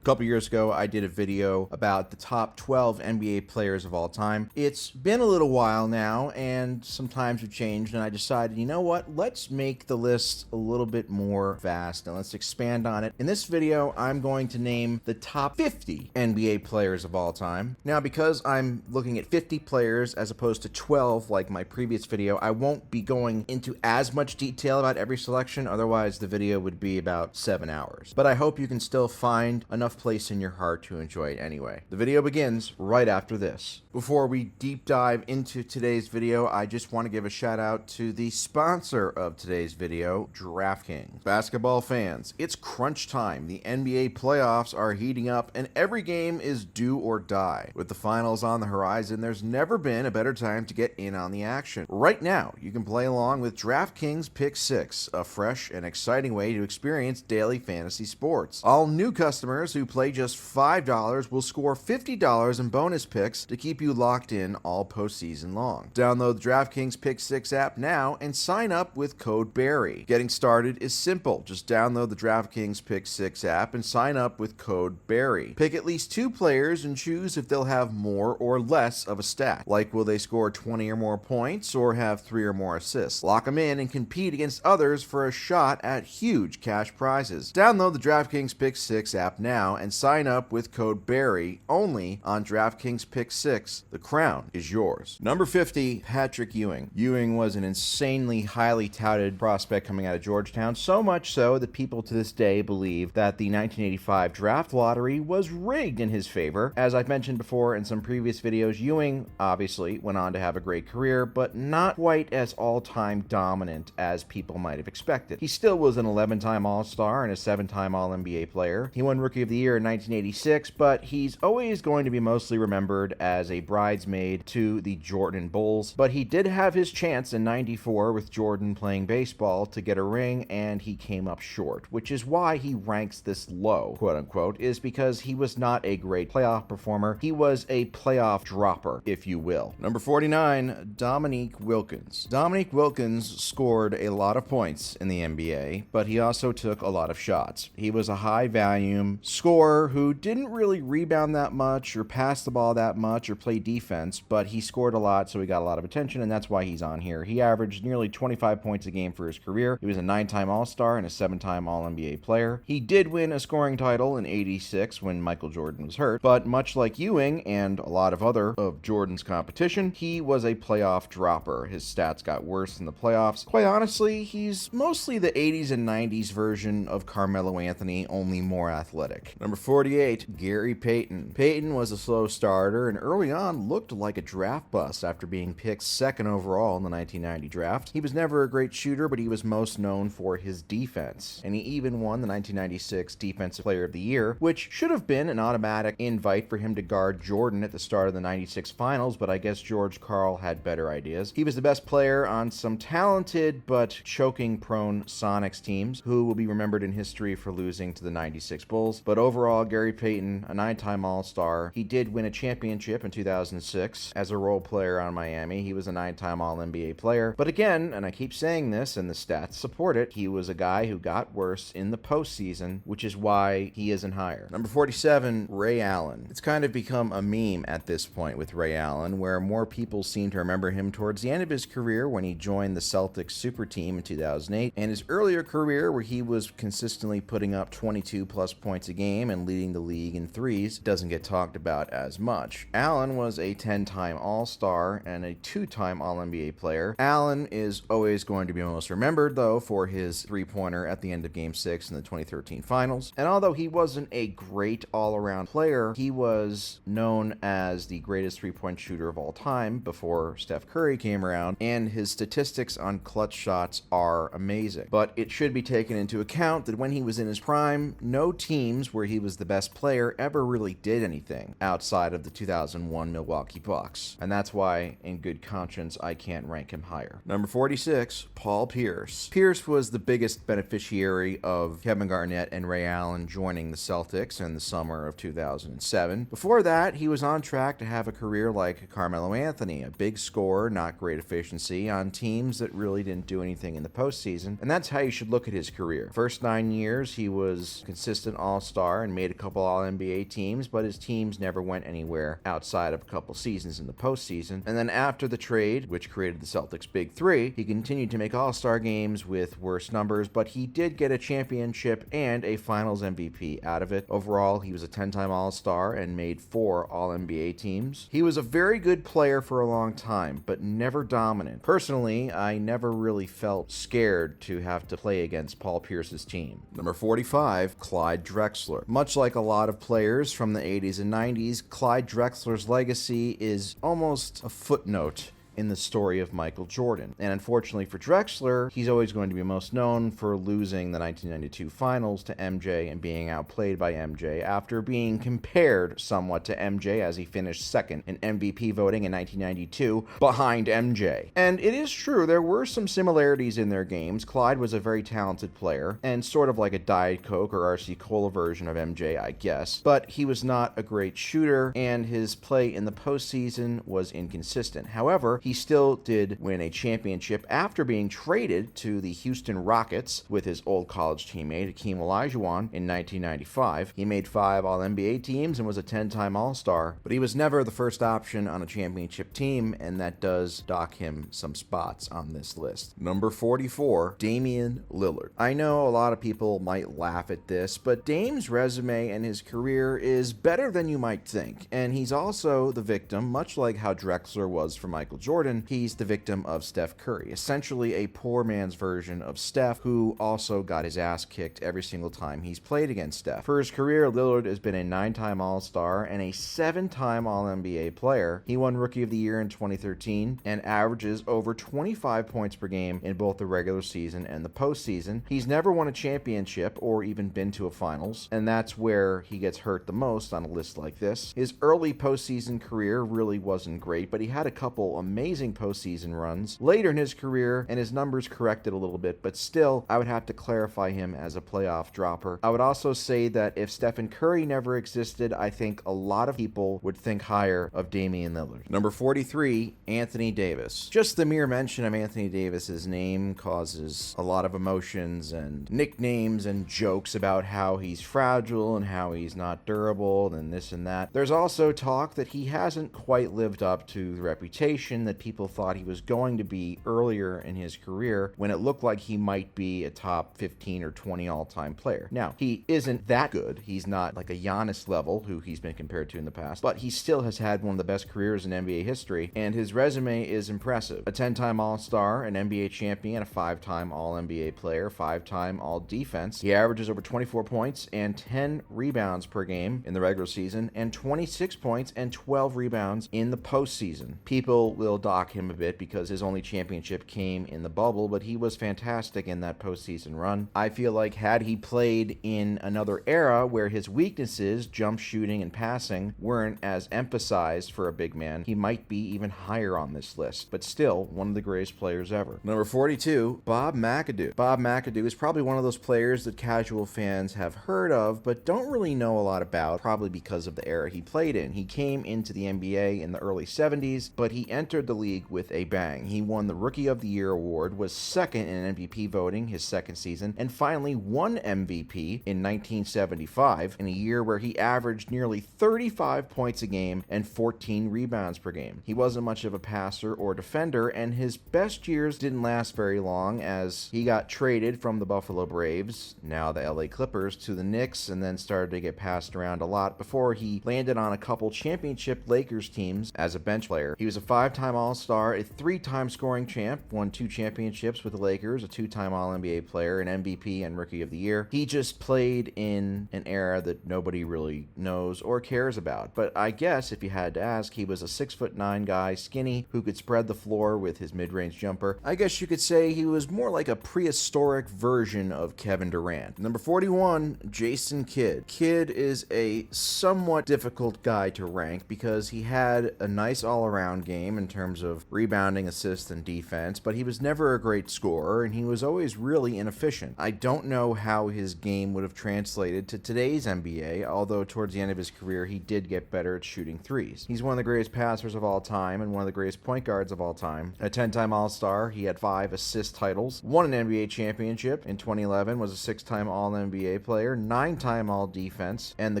A couple years ago, I did a video about the top 12 NBA players of all time. It's been a little while now, and some times have changed, and I decided, you know what, let's make the list a little bit more vast, and let's expand on it. In this video, I'm going to name the top 50 NBA players of all time. Now, because I'm looking at 50 players as opposed to 12 like my previous video, I won't be going into as much detail about every selection, otherwise the video would be about 7 hours. But I hope you can still find enough place in your heart to enjoy it anyway. The video begins right after this. Before we deep dive into today's video, I just want to give a shout out to the sponsor of today's video, DraftKings. Basketball fans, it's crunch time. The NBA playoffs are heating up and every game is do or die. With the finals on the horizon, there's never been a better time to get in on the action. Right now, you can play along with DraftKings Pick 6, a fresh and exciting way to experience daily fantasy sports. All new customers who play just $5 will score $50 in bonus picks to keep you locked in all postseason long. Download the DraftKings Pick 6 app now and sign up with code BARRY. Getting started is simple. Just download the DraftKings Pick 6 app and sign up with code BARRY. Pick at least 2 players and choose if they'll have more or less of a stat. Like, will they score 20 or more points or have 3 or more assists? Lock them in and compete against others for a shot at huge cash prizes. Download the DraftKings Pick 6 app now and sign up with code BARRY only on DraftKings Pick 6. The crown is yours. Number 50, Patrick Ewing. Ewing was an insanely highly touted prospect coming out of Georgetown, so much so that people to this day believe that the 1985 draft lottery was rigged in his favor. As I've mentioned before in some previous videos, Ewing obviously went on to have a great career, but not quite as all-time dominant as people might have expected. He still was an 11-time All-Star and a 7-time All-NBA player. He won Rookie of the Year in 1986, but he's always going to be mostly remembered as a bridesmaid to the Jordan Bulls. But he did have his chance in 94 with Jordan playing baseball to get a ring, and he came up short, which is why he ranks this low, quote unquote, is because he was not a great playoff performer. He was a playoff dropper, if you will. Number 49, Dominique Wilkins. Dominique Wilkins scored a lot of points in the NBA, but he also took a lot of shots. He was a high volume scorer who didn't really rebound that much or pass the ball that much or play defense, but he scored a lot, so he got a lot of attention, and that's why he's on here. He averaged nearly 25 points a game for his career. He was a 9-time All-Star and a 7-time All-NBA player. He did win a scoring title in '86 when Michael Jordan was hurt, but much like Ewing and a lot of other of Jordan's competition, he was a playoff dropper. His stats got worse in the playoffs. Quite honestly, he's mostly the 80s and 90s version of Carmelo Anthony, only more athletic. Number 48, Gary Payton. Payton was a slow starter and early on looked like a draft bust after being picked 2nd overall in the 1990 draft. He was never a great shooter, but he was most known for his defense, and he even won the 1996 Defensive Player of the Year, which should have been an automatic invite for him to guard Jordan at the start of the 96 finals, but I guess George Karl had better ideas. He was the best player on some talented but choking-prone Sonics teams who will be remembered in history for losing to the 96 Bulls, but overall, Gary Payton, a 9-time All-Star. He did win a championship in 2006 as a role player on Miami. He was a 9-time All-NBA player, but again, and I keep saying this and the stats support it, he was a guy who got worse in the postseason, which is why he isn't higher. Number 47, Ray Allen. It's kind of become a meme at this point with Ray Allen, where more people seem to remember him towards the end of his career when he joined the Celtics super team in 2008, and his earlier career where he was consistently putting up 22 plus points a game and leading the league in threes doesn't get talked about as much. Allen was a 10-time All-Star and a 2-time All-NBA player. Allen is always going to be most remembered, though, for his three-pointer at the end of Game 6 in the 2013 finals. And although he wasn't a great all-around player, he was known as the greatest three-point shooter of all time before Steph Curry came around, and his statistics on clutch shots are amazing. But it should be taken into account that when he was in his prime, no teams where he was the best player ever really did anything outside of the 2001 Milwaukee Bucks. And that's why, in good conscience, I can't rank him higher. Number 46, Paul Pierce. Pierce was the biggest beneficiary of Kevin Garnett and Ray Allen joining the Celtics in the summer of 2007. Before that, he was on track to have a career like Carmelo Anthony, a big scorer, not great efficiency, on teams that really didn't do anything in the postseason. And that's how you should look at his career. First 9 years, he was consistent all-star All-Star and made a couple All-NBA teams, but his teams never went anywhere outside of a couple seasons in the postseason. And then after the trade, which created the Celtics Big Three, he continued to make All-Star games with worse numbers, but he did get a championship and a Finals MVP out of it. Overall, he was a 10-time All-Star and made 4 All-NBA teams. He was a very good player for a long time, but never dominant. Personally, I never really felt scared to have to play against Paul Pierce's team. Number 45, Clyde Drexler. Much like a lot of players from the 80s and 90s, Clyde Drexler's legacy is almost a footnote in the story of Michael Jordan. And unfortunately for Drexler, he's always going to be most known for losing the 1992 finals to MJ and being outplayed by MJ after being compared somewhat to MJ as he finished second in MVP voting in 1992 behind MJ. And it is true, there were some similarities in their games. Clyde was a very talented player and sort of like a Diet Coke or RC Cola version of MJ, I guess. But he was not a great shooter and his play in the postseason was inconsistent. However, he still did win a championship after being traded to the Houston Rockets with his old college teammate Hakeem Olajuwon in 1995. He made 5 All-NBA teams and was a 10-time All-Star, but he was never the first option on a championship team, and that does dock him some spots on this list. Number 44, Damian Lillard. I know a lot of people might laugh at this, but Dame's resume and his career is better than you might think, and he's also the victim, much like how Drexler was for Michael Jordan, he's the victim of Steph Curry, essentially a poor man's version of Steph, who also got his ass kicked every single time he's played against Steph. For his career, Lillard has been a 9-time All-Star and a 7-time All-NBA player. He won Rookie of the Year in 2013 and averages over 25 points per game in both the regular season and the postseason. He's never won a championship or even been to a finals, and that's where he gets hurt the most on a list like this. His early postseason career really wasn't great, but he had a couple amazing postseason runs later in his career, and his numbers corrected a little bit, but still, I would have to clarify him as a playoff dropper. I would also say that if Stephen Curry never existed, I think a lot of people would think higher of Damian Lillard. Number 43, Anthony Davis. Just the mere mention of Anthony Davis's name causes a lot of emotions and nicknames and jokes about how he's fragile and how he's not durable and this and that. There's also talk that he hasn't quite lived up to the reputation that people thought he was going to be earlier in his career when it looked like he might be a top 15 or 20 all-time player. Now, he isn't that good. He's not like a Giannis level, who he's been compared to in the past, but he still has had one of the best careers in NBA history, and his resume is impressive. A 10-time All-Star, an NBA champion, a 5-time All-NBA player, 5-time All-Defense. He averages over 24 points and 10 rebounds per game in the regular season, and 26 points and 12 rebounds in the postseason. People will dock him a bit because his only championship came in the bubble, but he was fantastic in that postseason run. I feel like had he played in another era where his weaknesses, jump shooting and passing, weren't as emphasized for a big man, he might be even higher on this list, but still one of the greatest players ever. Number 42, Bob McAdoo. Bob McAdoo is probably one of those players that casual fans have heard of, but don't really know a lot about, probably because of the era he played in. He came into the NBA in the early 70s, but he entered the league with a bang. He won the Rookie of the Year award, was second in MVP voting his second season, and finally won MVP in 1975 in a year where he averaged nearly 35 points a game and 14 rebounds per game. He wasn't much of a passer or defender, and his best years didn't last very long as he got traded from the Buffalo Braves, now the LA Clippers, to the Knicks, and then started to get passed around a lot before he landed on a couple championship Lakers teams as a bench player. He was a 5-time All-Star, a 3-time scoring champ, won 2 championships with the Lakers, a 2-time All-NBA player, an MVP, and Rookie of the Year. He just played in an era that nobody really knows or cares about. But I guess if you had to ask, he was a 6'9" guy, skinny, who could spread the floor with his mid-range jumper. I guess you could say he was more like a prehistoric version of Kevin Durant. Number 41, Jason Kidd. Kidd is a somewhat difficult guy to rank because he had a nice all-around game in terms terms of rebounding, assists, and defense, but he was never a great scorer, and he was always really inefficient. I don't know how his game would have translated to today's NBA, although towards the end of his career, he did get better at shooting threes. He's one of the greatest passers of all time and one of the greatest point guards of all time. A 10-time All-Star, he had 5 assist titles, won an NBA championship in 2011, was a 6-time All-NBA player, 9-time All-Defense, and the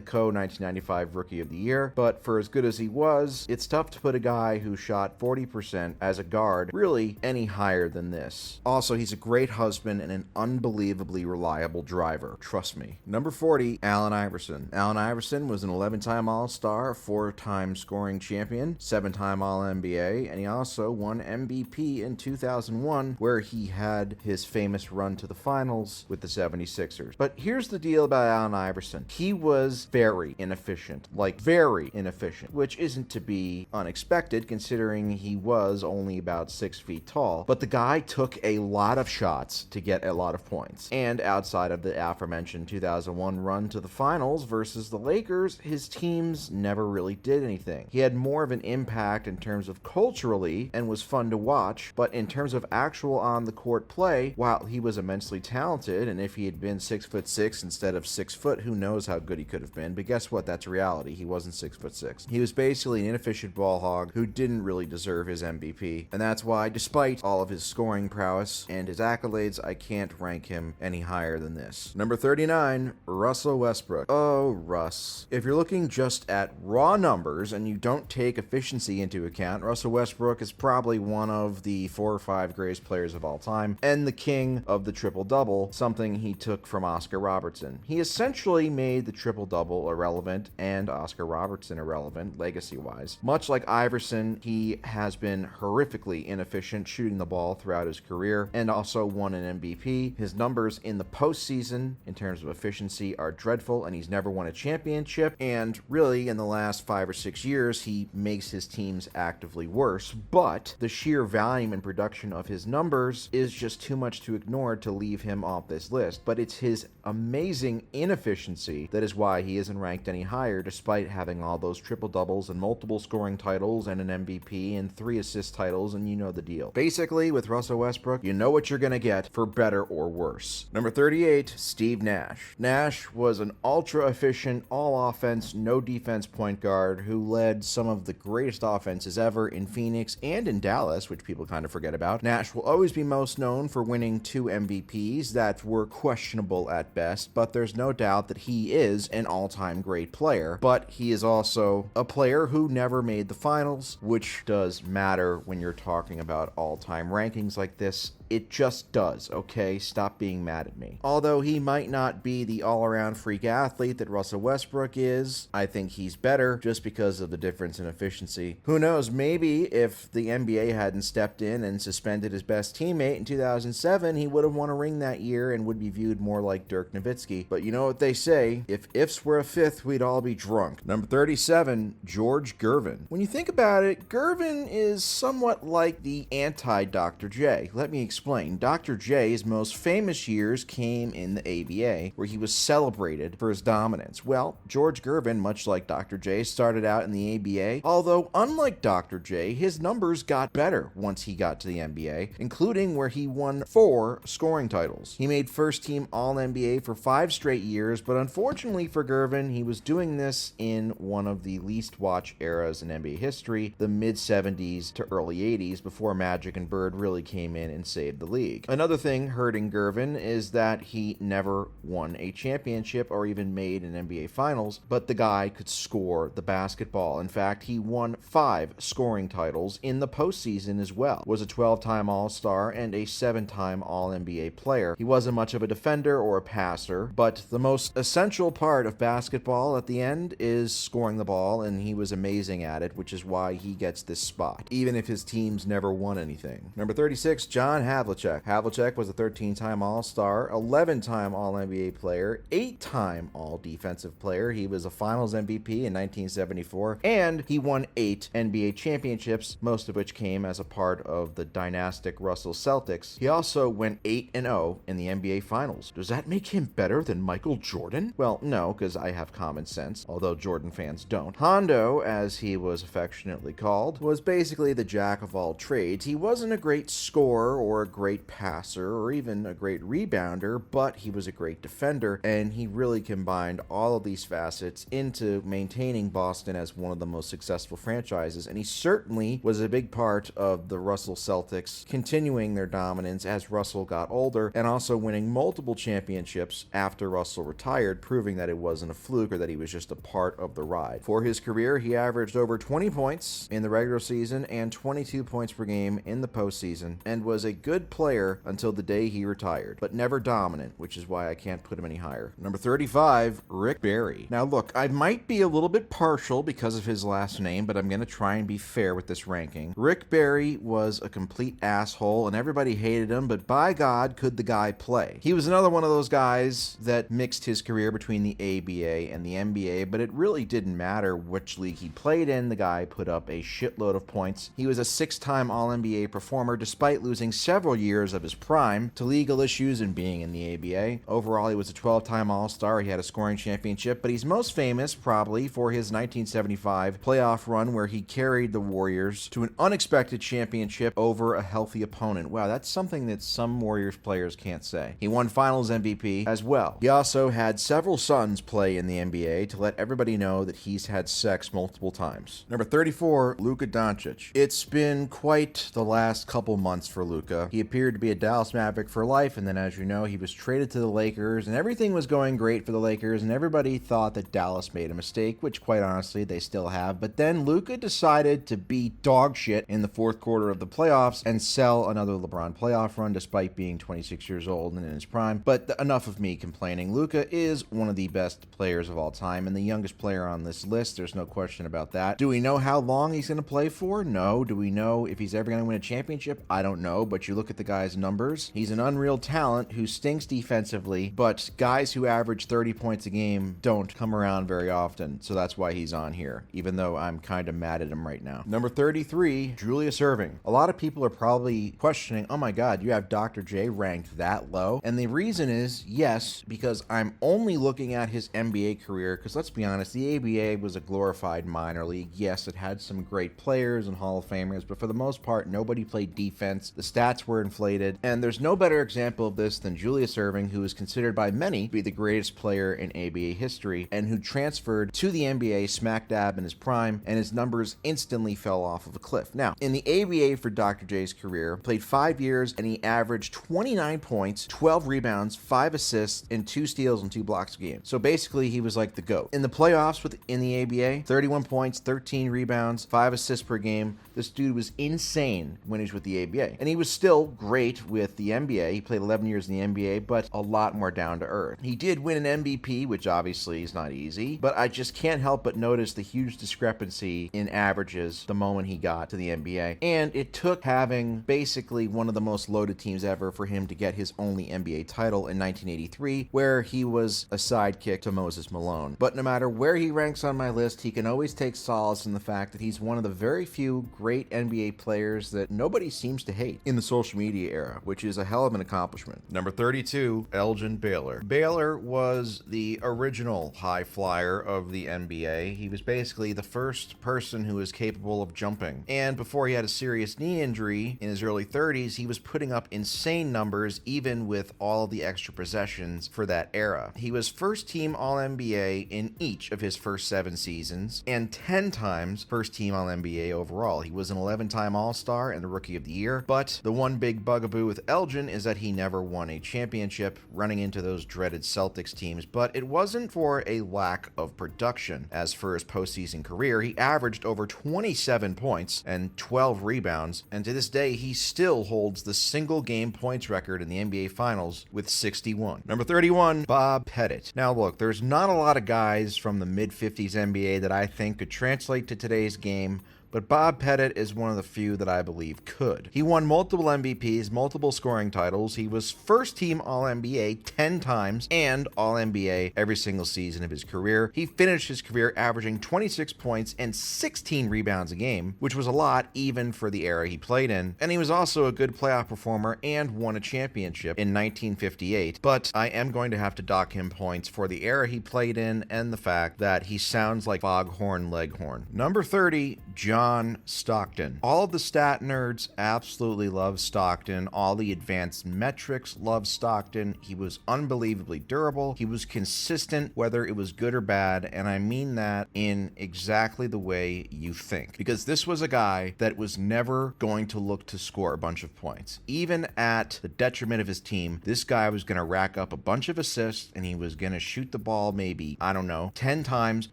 co-1995 Rookie of the Year. But for as good as he was, it's tough to put a guy who shot 40% as a guard really any higher than this. Also, he's a great husband and an unbelievably reliable driver. Trust me. Number 40, Allen Iverson. Allen Iverson was an 11-time All-Star, 4-time scoring champion, 7-time All-NBA, and he also won MVP in 2001, where he had his famous run to the finals with the 76ers. But here's the deal about Allen Iverson. He was very inefficient, like very inefficient, which isn't to be unexpected considering he was only about 6 feet tall. But the guy took a lot of shots to get a lot of points. And outside of the aforementioned 2001 run to the finals versus the Lakers, his teams never really did anything. He had more of an impact in terms of culturally and was fun to watch, but in terms of actual on-the-court play, while he was immensely talented, and if he had been 6'6" instead of 6 foot, who knows how good he could have been, but guess what? That's reality. He wasn't 6'6". He was basically an inefficient ball hog who didn't really deserve his MVP, and that's why, despite all of his scoring prowess and his accolades, I can't rank him any higher than this. Number 39, Russell Westbrook. Oh, Russ. If you're looking just at raw numbers and you don't take efficiency into account, Russell Westbrook is probably one of the 4 or 5 greatest players of all time and the king of the triple-double, something he took from Oscar Robertson. He essentially made the triple-double irrelevant and Oscar Robertson irrelevant, legacy-wise. Much like Iverson, he has been horrifically inefficient shooting the ball throughout his career and also won an MVP. His numbers in the postseason, in terms of efficiency, are dreadful, and he's never won a championship, and really, in the last 5 or 6 years, he makes his teams actively worse, but the sheer volume and production of his numbers is just too much to ignore to leave him off this list. But it's his amazing inefficiency that is why he isn't ranked any higher, despite having all those triple-doubles and multiple scoring titles and an MVP and 3 assist titles, and you know the deal. Basically, with Russell Westbrook, you know what you're gonna get, for better or worse. Number 38, Steve Nash. Nash was an ultra-efficient, all-offense, no-defense point guard who led some of the greatest offenses ever in Phoenix and in Dallas, which people kind of forget about. Nash will always be most known for winning 2 MVPs that were questionable at best, but there's no doubt that he is an all-time great player. But he is also a player who never made the finals, which does matter when you're talking about all-time rankings like this. It just does, okay? Stop being mad at me. Although he might not be the all-around freak athlete that Russell Westbrook is, I think he's better just because of the difference in efficiency. Who knows, maybe if the NBA hadn't stepped in and suspended his best teammate in 2007, he would have won a ring that year and would be viewed more like Dirk Nowitzki. But you know what they say, if ifs were a fifth, we'd all be drunk. Number 37, George Gervin. When you think about it, Gervin is somewhat like the anti-Dr. J. Let me explain. Dr. J's most famous years came in the ABA, where he was celebrated for his dominance. Well, George Gervin, much like Dr. J, started out in the ABA, although unlike Dr. J, his numbers got better once he got to the NBA, including where he won 4 scoring titles. He made first-team All-NBA for 5 straight years, but unfortunately for Gervin, he was doing this in one of the least-watched eras in NBA history, the mid-70s to early 80s, before Magic and Bird really came in and saved the league. Another thing hurting Gervin is that he never won a championship or even made an NBA Finals, but the guy could score the basketball. In fact, he won 5 scoring titles in the postseason as well, was a 12-time All-Star and a 7-time All-NBA player. He wasn't much of a defender or a passer, but the most essential part of basketball at the end is scoring the ball, and he was amazing at it, which is why he gets this spot, even if his teams never won anything. Number 36, John Havlicek. Havlicek. Havlicek was a 13-time All-Star, 11-time All-NBA player, 8-time All-Defensive player. He was a Finals MVP in 1974, and he won 8 NBA championships, most of which came as a part of the dynastic Russell Celtics. He also went 8-0 in the NBA Finals. Does that make him better than Michael Jordan? Well, no, because I have common sense, although Jordan fans don't. Hondo, as he was affectionately called, was basically the jack of all trades. He wasn't a great scorer or a great passer or even a great rebounder, but he was a great defender, and he really combined all of these facets into maintaining Boston as one of the most successful franchises, and he certainly was a big part of the Russell Celtics continuing their dominance as Russell got older, and also winning multiple championships after Russell retired, proving that it wasn't a fluke or that he was just a part of the ride. For his career, he averaged over 20 points in the regular season and 22 points per game in the postseason, and was a good player until the day he retired, but never dominant, which is why I can't put him any higher. Number 35, Rick Barry. Now look, I might be a little bit partial because of his last name, but I'm going to try and be fair with this ranking. Rick Barry was a complete asshole, and everybody hated him, but by God, could the guy play. He was another one of those guys that mixed his career between the ABA and the NBA, but it really didn't matter which league he played in. The guy put up a shitload of points. He was a 6-time All-NBA performer despite losing several years of his prime to legal issues and being in the ABA. Overall, he was a 12-time All-Star. He had a scoring championship, but he's most famous probably for his 1975 playoff run where he carried the Warriors to an unexpected championship over a healthy opponent. Wow, that's something that some Warriors players can't say. He won Finals MVP as well. He also had several sons play in the NBA to let everybody know that he's had sex multiple times. Number 34, Luka Doncic. It's been quite the last couple months for Luka. He appeared to be a Dallas Maverick for life, and then as you know, he was traded to the Lakers, and everything was going great for the Lakers, and everybody thought that Dallas made a mistake, which quite honestly, they still have. But then Luka decided to be dog shit in the fourth quarter of the playoffs and sell another LeBron playoff run despite being 26 years old and in his prime. But enough of me complaining. Luka is one of the best players of all time and the youngest player on this list. There's no question about that. Do we know how long he's going to play for? No. Do we know if he's ever going to win a championship? I don't know, but you look at the guy's numbers. He's an unreal talent who stinks defensively, but guys who average 30 points a game don't come around very often, so that's why he's on here, even though I'm kind of mad at him right now. Number 33, Julius Erving. A lot of people are probably questioning, oh my god, you have Dr. J ranked that low? And the reason is, yes, because I'm only looking at his NBA career, because let's be honest, the ABA was a glorified minor league. Yes, it had some great players and Hall of Famers, but for the most part, nobody played defense. The stats were inflated, and there's no better example of this than Julius Erving, who is considered by many to be the greatest player in ABA history, and who transferred to the NBA smack dab in his prime, and his numbers instantly fell off of a cliff. Now, in the ABA for Dr. J's career, played 5 years, and he averaged 29 points, 12 rebounds, 5 assists, and 2 steals and 2 blocks a game. So basically, he was like the GOAT. In the playoffs in the ABA, 31 points, 13 rebounds, 5 assists per game. This dude was insane when he was with the ABA. And he was still great with the NBA. He played 11 years in the NBA, but a lot more down to earth. He did win an MVP, which obviously is not easy, but I just can't help but notice the huge discrepancy in averages the moment he got to the NBA. And it took having basically one of the most loaded teams ever for him to get his only NBA title in 1983, where he was a sidekick to Moses Malone. But no matter where he ranks on my list, he can always take solace in the fact that he's one of the very few great NBA players that nobody seems to hate in the social media era, which is a hell of an accomplishment. Number 32, Elgin Baylor. Baylor was the original high flyer of the NBA. He was basically the first person who was capable of jumping. And before he had a serious knee injury in his early 30s, he was putting up insane numbers even with all of the extra possessions for that era. He was first team All-NBA in each of his first 7 seasons and 10 times first team All-NBA overall. He was an 11-time All-Star and the Rookie of the Year, but the one big bugaboo with Elgin is that he never won a championship, running into those dreaded Celtics teams, but it wasn't for a lack of production. As for his postseason career, he averaged over 27 points and 12 rebounds, and to this day, he still holds the single game points record in the NBA Finals with 61. Number 31, Bob Pettit. Now look, there's not a lot of guys from the mid-50s NBA that I think could translate to today's game, but Bob Pettit is one of the few that I believe could. He won multiple MVPs, multiple scoring titles. He was first team All-NBA 10 times and All-NBA every single season of his career. He finished his career averaging 26 points and 16 rebounds a game, which was a lot even for the era he played in. And he was also a good playoff performer and won a championship in 1958. But I am going to have to dock him points for the era he played in and the fact that he sounds like Foghorn Leghorn. Number 30, John Stockton. All of the stat nerds absolutely love Stockton. All the advanced metrics love Stockton. He was unbelievably durable. He was consistent, whether it was good or bad, and I mean that in exactly the way you think. Because this was a guy that was never going to look to score a bunch of points. Even at the detriment of his team, this guy was going to rack up a bunch of assists, and he was going to shoot the ball maybe, 10 times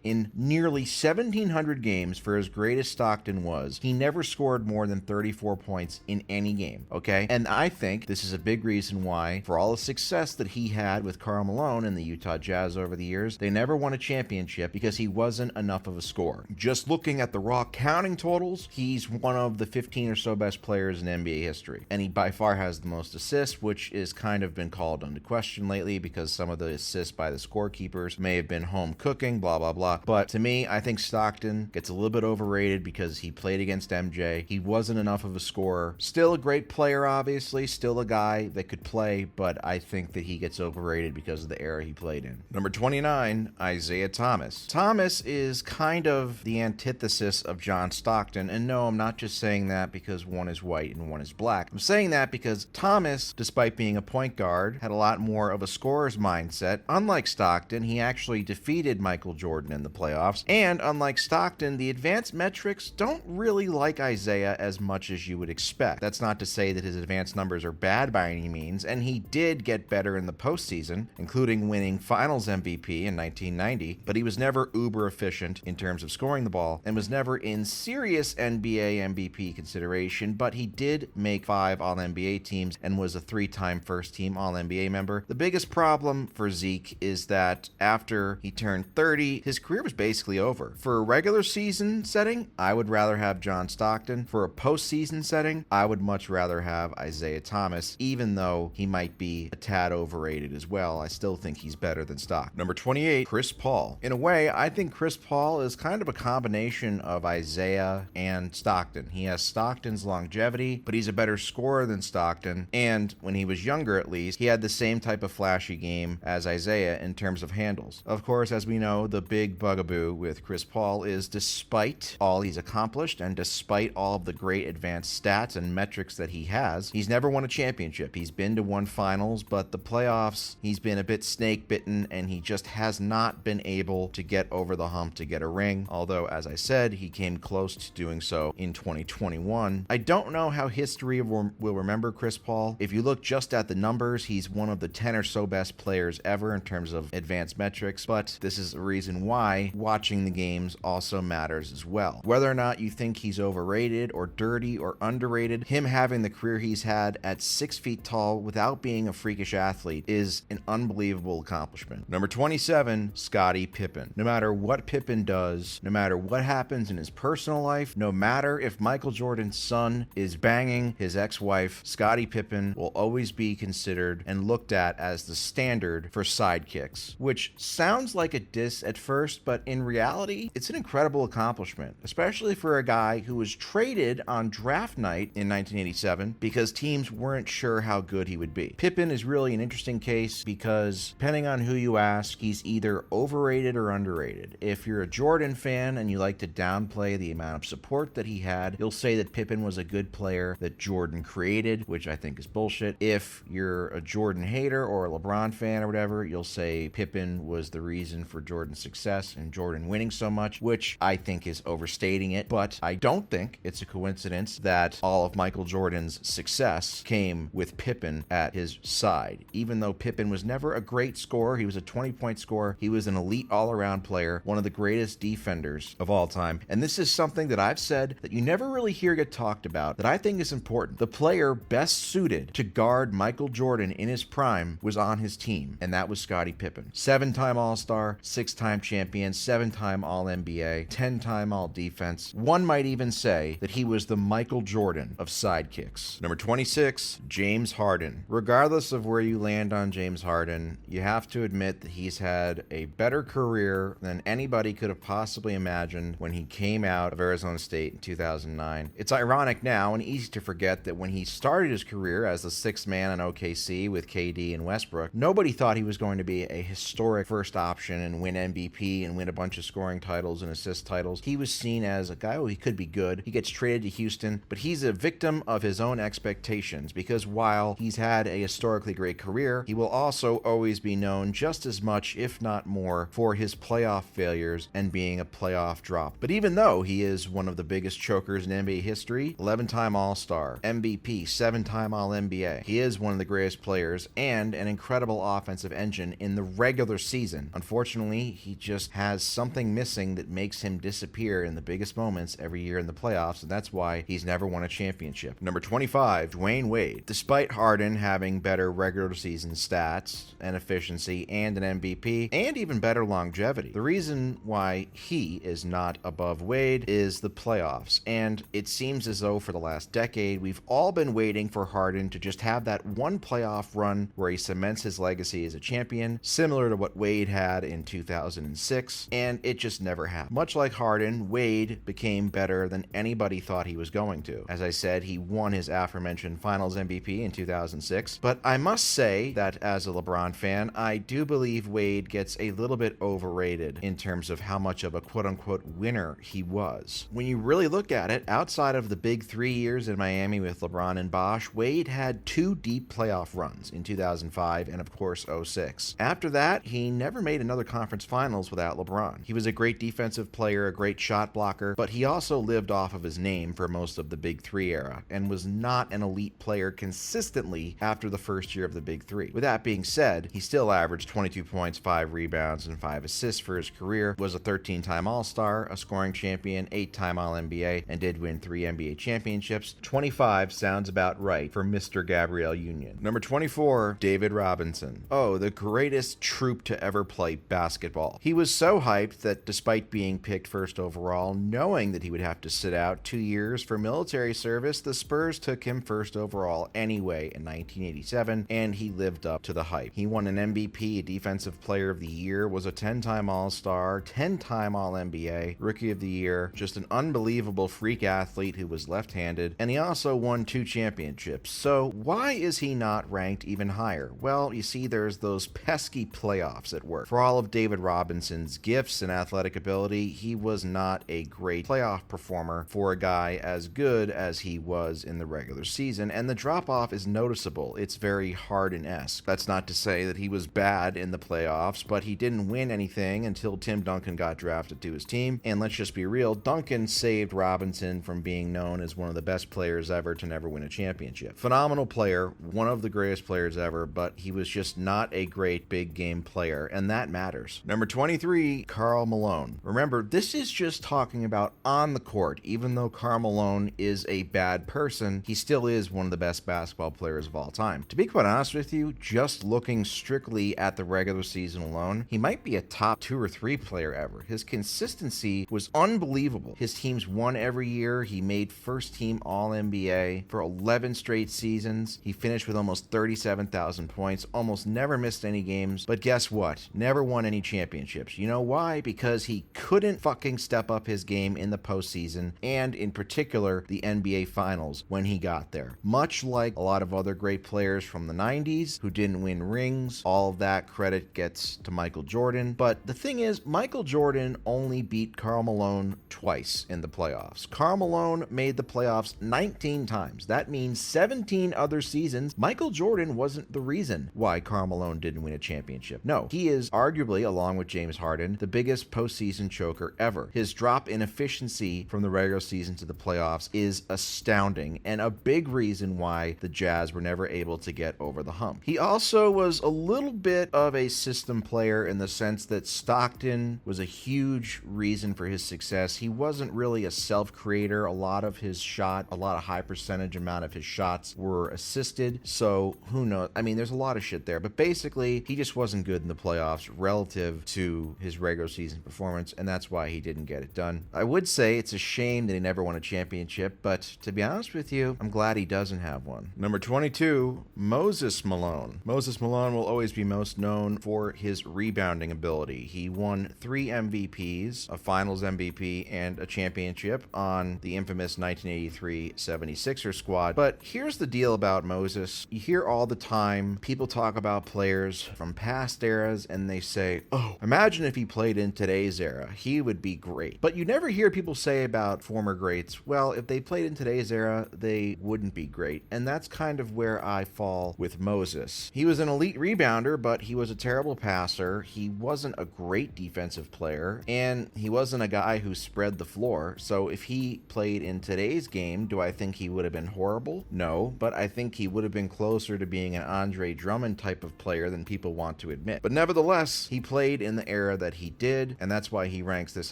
in nearly 1,700 games. For as great as Stockton was, he never scored more than 34 points in any game, okay? And I think this is a big reason why, for all the success that he had with Karl Malone and the Utah Jazz over the years, they never won a championship because he wasn't enough of a scorer. Just looking at the raw counting totals, he's one of the 15 or so best players in NBA history. And he by far has the most assists, which is kind of been called into question lately because some of the assists by the scorekeepers may have been home cooking, blah, blah, blah. But to me, I think Stockton gets a little bit overrated because he played against MJ. He wasn't enough of a scorer. Still a great player, obviously. Still a guy that could play, but I think that he gets overrated because of the era he played in. Number 29, Isaiah Thomas. Thomas is kind of the antithesis of John Stockton, and no, I'm not just saying that because one is white and one is black. I'm saying that because Thomas, despite being a point guard, had a lot more of a scorer's mindset. Unlike Stockton, he actually defeated Michael Jordan in the playoffs, and unlike Stockton, the advanced metrics don't really like Isaiah as much as you would expect. That's not to say that his advanced numbers are bad by any means, and he did get better in the postseason, including winning Finals MVP in 1990, but he was never uber efficient in terms of scoring the ball and was never in serious NBA MVP consideration, but he did make 5 All-NBA teams and was a 3-time first-team All-NBA member. The biggest problem for Zeke is that after he turned 30, his career was basically over. For a regular season setting, I would rather have John Stockton. For a postseason setting, I would much rather have Isaiah Thomas, even though he might be a tad overrated as well. I still think he's better than Stockton. Number 28, Chris Paul. In a way, I think Chris Paul is kind of a combination of Isaiah and Stockton. He has Stockton's longevity, but he's a better scorer than Stockton, and when he was younger at least, he had the same type of flashy game as Isaiah in terms of handles. Of course, as we know, the big bugaboo with Chris Paul is despite all he's accomplished and despite all of the great advanced stats and metrics that he has, he's never won a championship. He's been to one finals, but the playoffs, he's been a bit snake bitten and he just has not been able to get over the hump to get a ring. Although, as I said, he came close to doing so in 2021. I don't know how history will remember Chris Paul. If you look just at the numbers, he's one of the 10 or so best players ever in terms of advanced metrics, but this is a reason why watching the games also matters as well. Whether or not you think he's overrated or dirty or underrated, him having the career he's had at 6 feet tall without being a freakish athlete is an unbelievable accomplishment. Number 27, Scottie Pippen. No matter what Pippen does, no matter what happens in his personal life, no matter if Michael Jordan's son is banging his ex-wife, Scottie Pippen will always be considered and looked at as the standard for sidekicks, which sounds like a diss at first, but in reality, it's an incredible accomplishment, especially for a guy who was traded on draft night in 1987 because teams weren't sure how good he would be. Pippen is really an interesting case because depending on who you ask, he's either overrated or underrated. If you're a Jordan fan and you like to downplay the amount of support that he had, you'll say that Pippen was a good player that Jordan created, which I think is bullshit. If you're a Jordan hater or a LeBron fan or whatever, you'll say Pippen was the reason for Jordan's success and Jordan winning so much, which I think is overstating it. But I don't think it's a coincidence that all of Michael Jordan's success came with Pippen at his side. Even though Pippen was never a great scorer, he was a 20-point scorer, he was an elite all-around player, one of the greatest defenders of all time. And this is something that I've said that you never really hear get talked about that I think is important. The player best suited to guard Michael Jordan in his prime was on his team, and that was Scottie Pippen. 7-time All-Star, 6-time champion, 7-time All-NBA, 10-time All-Defense, sidekicks. One might even say that he was the Michael Jordan of sidekicks. Number 26, James Harden. Regardless of where you land on James Harden, you have to admit that he's had a better career than anybody could have possibly imagined when he came out of Arizona State in 2009. It's ironic now and easy to forget that when he started his career as the sixth man on OKC with KD and Westbrook, nobody thought he was going to be a historic first option and win MVP and win a bunch of scoring titles and assist titles. He was seen as a guy, he could be good. He gets traded to Houston, but he's a victim of his own expectations because while he's had a historically great career, he will also always be known just as much, if not more, for his playoff failures and being a playoff drop. But even though he is one of the biggest chokers in NBA history, 11-time All-Star, MVP, 7-time All-NBA, he is one of the greatest players and an incredible offensive engine in the regular season. Unfortunately, he just has something missing that makes him disappear in the biggest moments every year in the playoffs, and that's why he's never won a championship. Number 25, Dwayne Wade. Despite Harden having better regular season stats and efficiency and an MVP and even better longevity, the reason why he is not above Wade is the playoffs. And it seems as though for the last decade, we've all been waiting for Harden to just have that one playoff run where he cements his legacy as a champion, similar to what Wade had in 2006, and it just never happened. Much like Harden, Wade became better than anybody thought he was going to. As I said, he won his aforementioned Finals MVP in 2006, but I must say that as a LeBron fan, I do believe Wade gets a little bit overrated in terms of how much of a quote-unquote winner he was. When you really look at it, outside of the big 3 years in Miami with LeBron and Bosh, Wade had 2 deep playoff runs in 2005 and of course 06. After that, he never made another conference finals without LeBron. He was a great defensive player, a great shot blocker, but he also lived off of his name for most of the Big Three era and was not an elite player consistently after the first year of the Big Three. With that being said, he still averaged 22 points, 5 rebounds, and 5 assists for his career, was a 13-time All-Star, a scoring champion, 8-time All-NBA, and did win 3 NBA championships. 25 sounds about right for Mr. Gabrielle Union. Number 24, David Robinson. Oh, the greatest troop to ever play basketball. He was so hyped that despite being picked first overall, knowing that he would have to sit out 2 years for military service, the Spurs took him first overall anyway in 1987, and he lived up to the hype. He won an MVP, a Defensive Player of the Year, was a 10-time All-Star, 10-time All-NBA, Rookie of the Year, just an unbelievable freak athlete who was left-handed, and he also won 2 championships. So why is he not ranked even higher? Well, you see, there's those pesky playoffs at work. For all of David Robinson's gifts and athletic ability, he was not a great playoff performer for a guy as good as he was in the regular season, and the drop-off is noticeable. It's very Harden-esque. That's not to say that he was bad in the playoffs, but he didn't win anything until Tim Duncan got drafted to his team, and let's just be real, Duncan saved Robinson from being known as one of the best players ever to never win a championship. Phenomenal player, one of the greatest players ever, but he was just not a great big game player, and that matters. Number 23, Karl Malone. Remember, this is just talking about on the court. Even though Karl Malone is a bad person, he still is one of the best basketball players of all time. To be quite honest with you, just looking strictly at the regular season alone, he might be a top 2 or 3 player ever. His consistency was unbelievable. His teams won every year. He made first team All-NBA for 11 straight seasons. He finished with almost 37,000 points, almost never missed any games, but guess what? Never won any championships. You know why? Because he couldn't fucking step up his game in the postseason, and in particular, the NBA Finals when he got there. Much like a lot of other great players from the 90s who didn't win rings, all of that credit gets to Michael Jordan. But the thing is, Michael Jordan only beat Karl Malone twice in the playoffs. Karl Malone made the playoffs 19 times. That means 17 other seasons. Michael Jordan wasn't the reason why Karl Malone didn't win a championship. No, he is arguably, along with James Harden, the biggest postseason choker ever. His drop in efficiency from the regular season to the playoffs is astounding, and a big reason why the Jazz were never able to get over the hump. He also was a little bit of a system player in the sense that Stockton was a huge reason for his success. He wasn't really a self-creator. A lot of high percentage amount of his shots were assisted, so who knows? I mean, there's a lot of shit there, but basically, he just wasn't good in the playoffs relative to his regular season performance, and that's why he didn't get it done. I would would say it's a shame that he never won a championship, but to be honest with you, I'm glad he doesn't have one. Number 22, Moses Malone. Moses Malone will always be most known for his rebounding ability. He won 3 MVPs, a Finals MVP, and a championship on the infamous 1983 76ers squad. But here's the deal about Moses. You hear all the time people talk about players from past eras and they say, oh, imagine if he played in today's era. He would be great. But you never hear people say about former greats, well, if they played in today's era, they wouldn't be great. And that's kind of where I fall with Moses. He was an elite rebounder, but he was a terrible passer. He wasn't a great defensive player, and he wasn't a guy who spread the floor. So if he played in today's game, do I think he would have been horrible? No, but I think he would have been closer to being an Andre Drummond type of player than people want to admit. But nevertheless, he played in the era that he did, and that's why he ranks this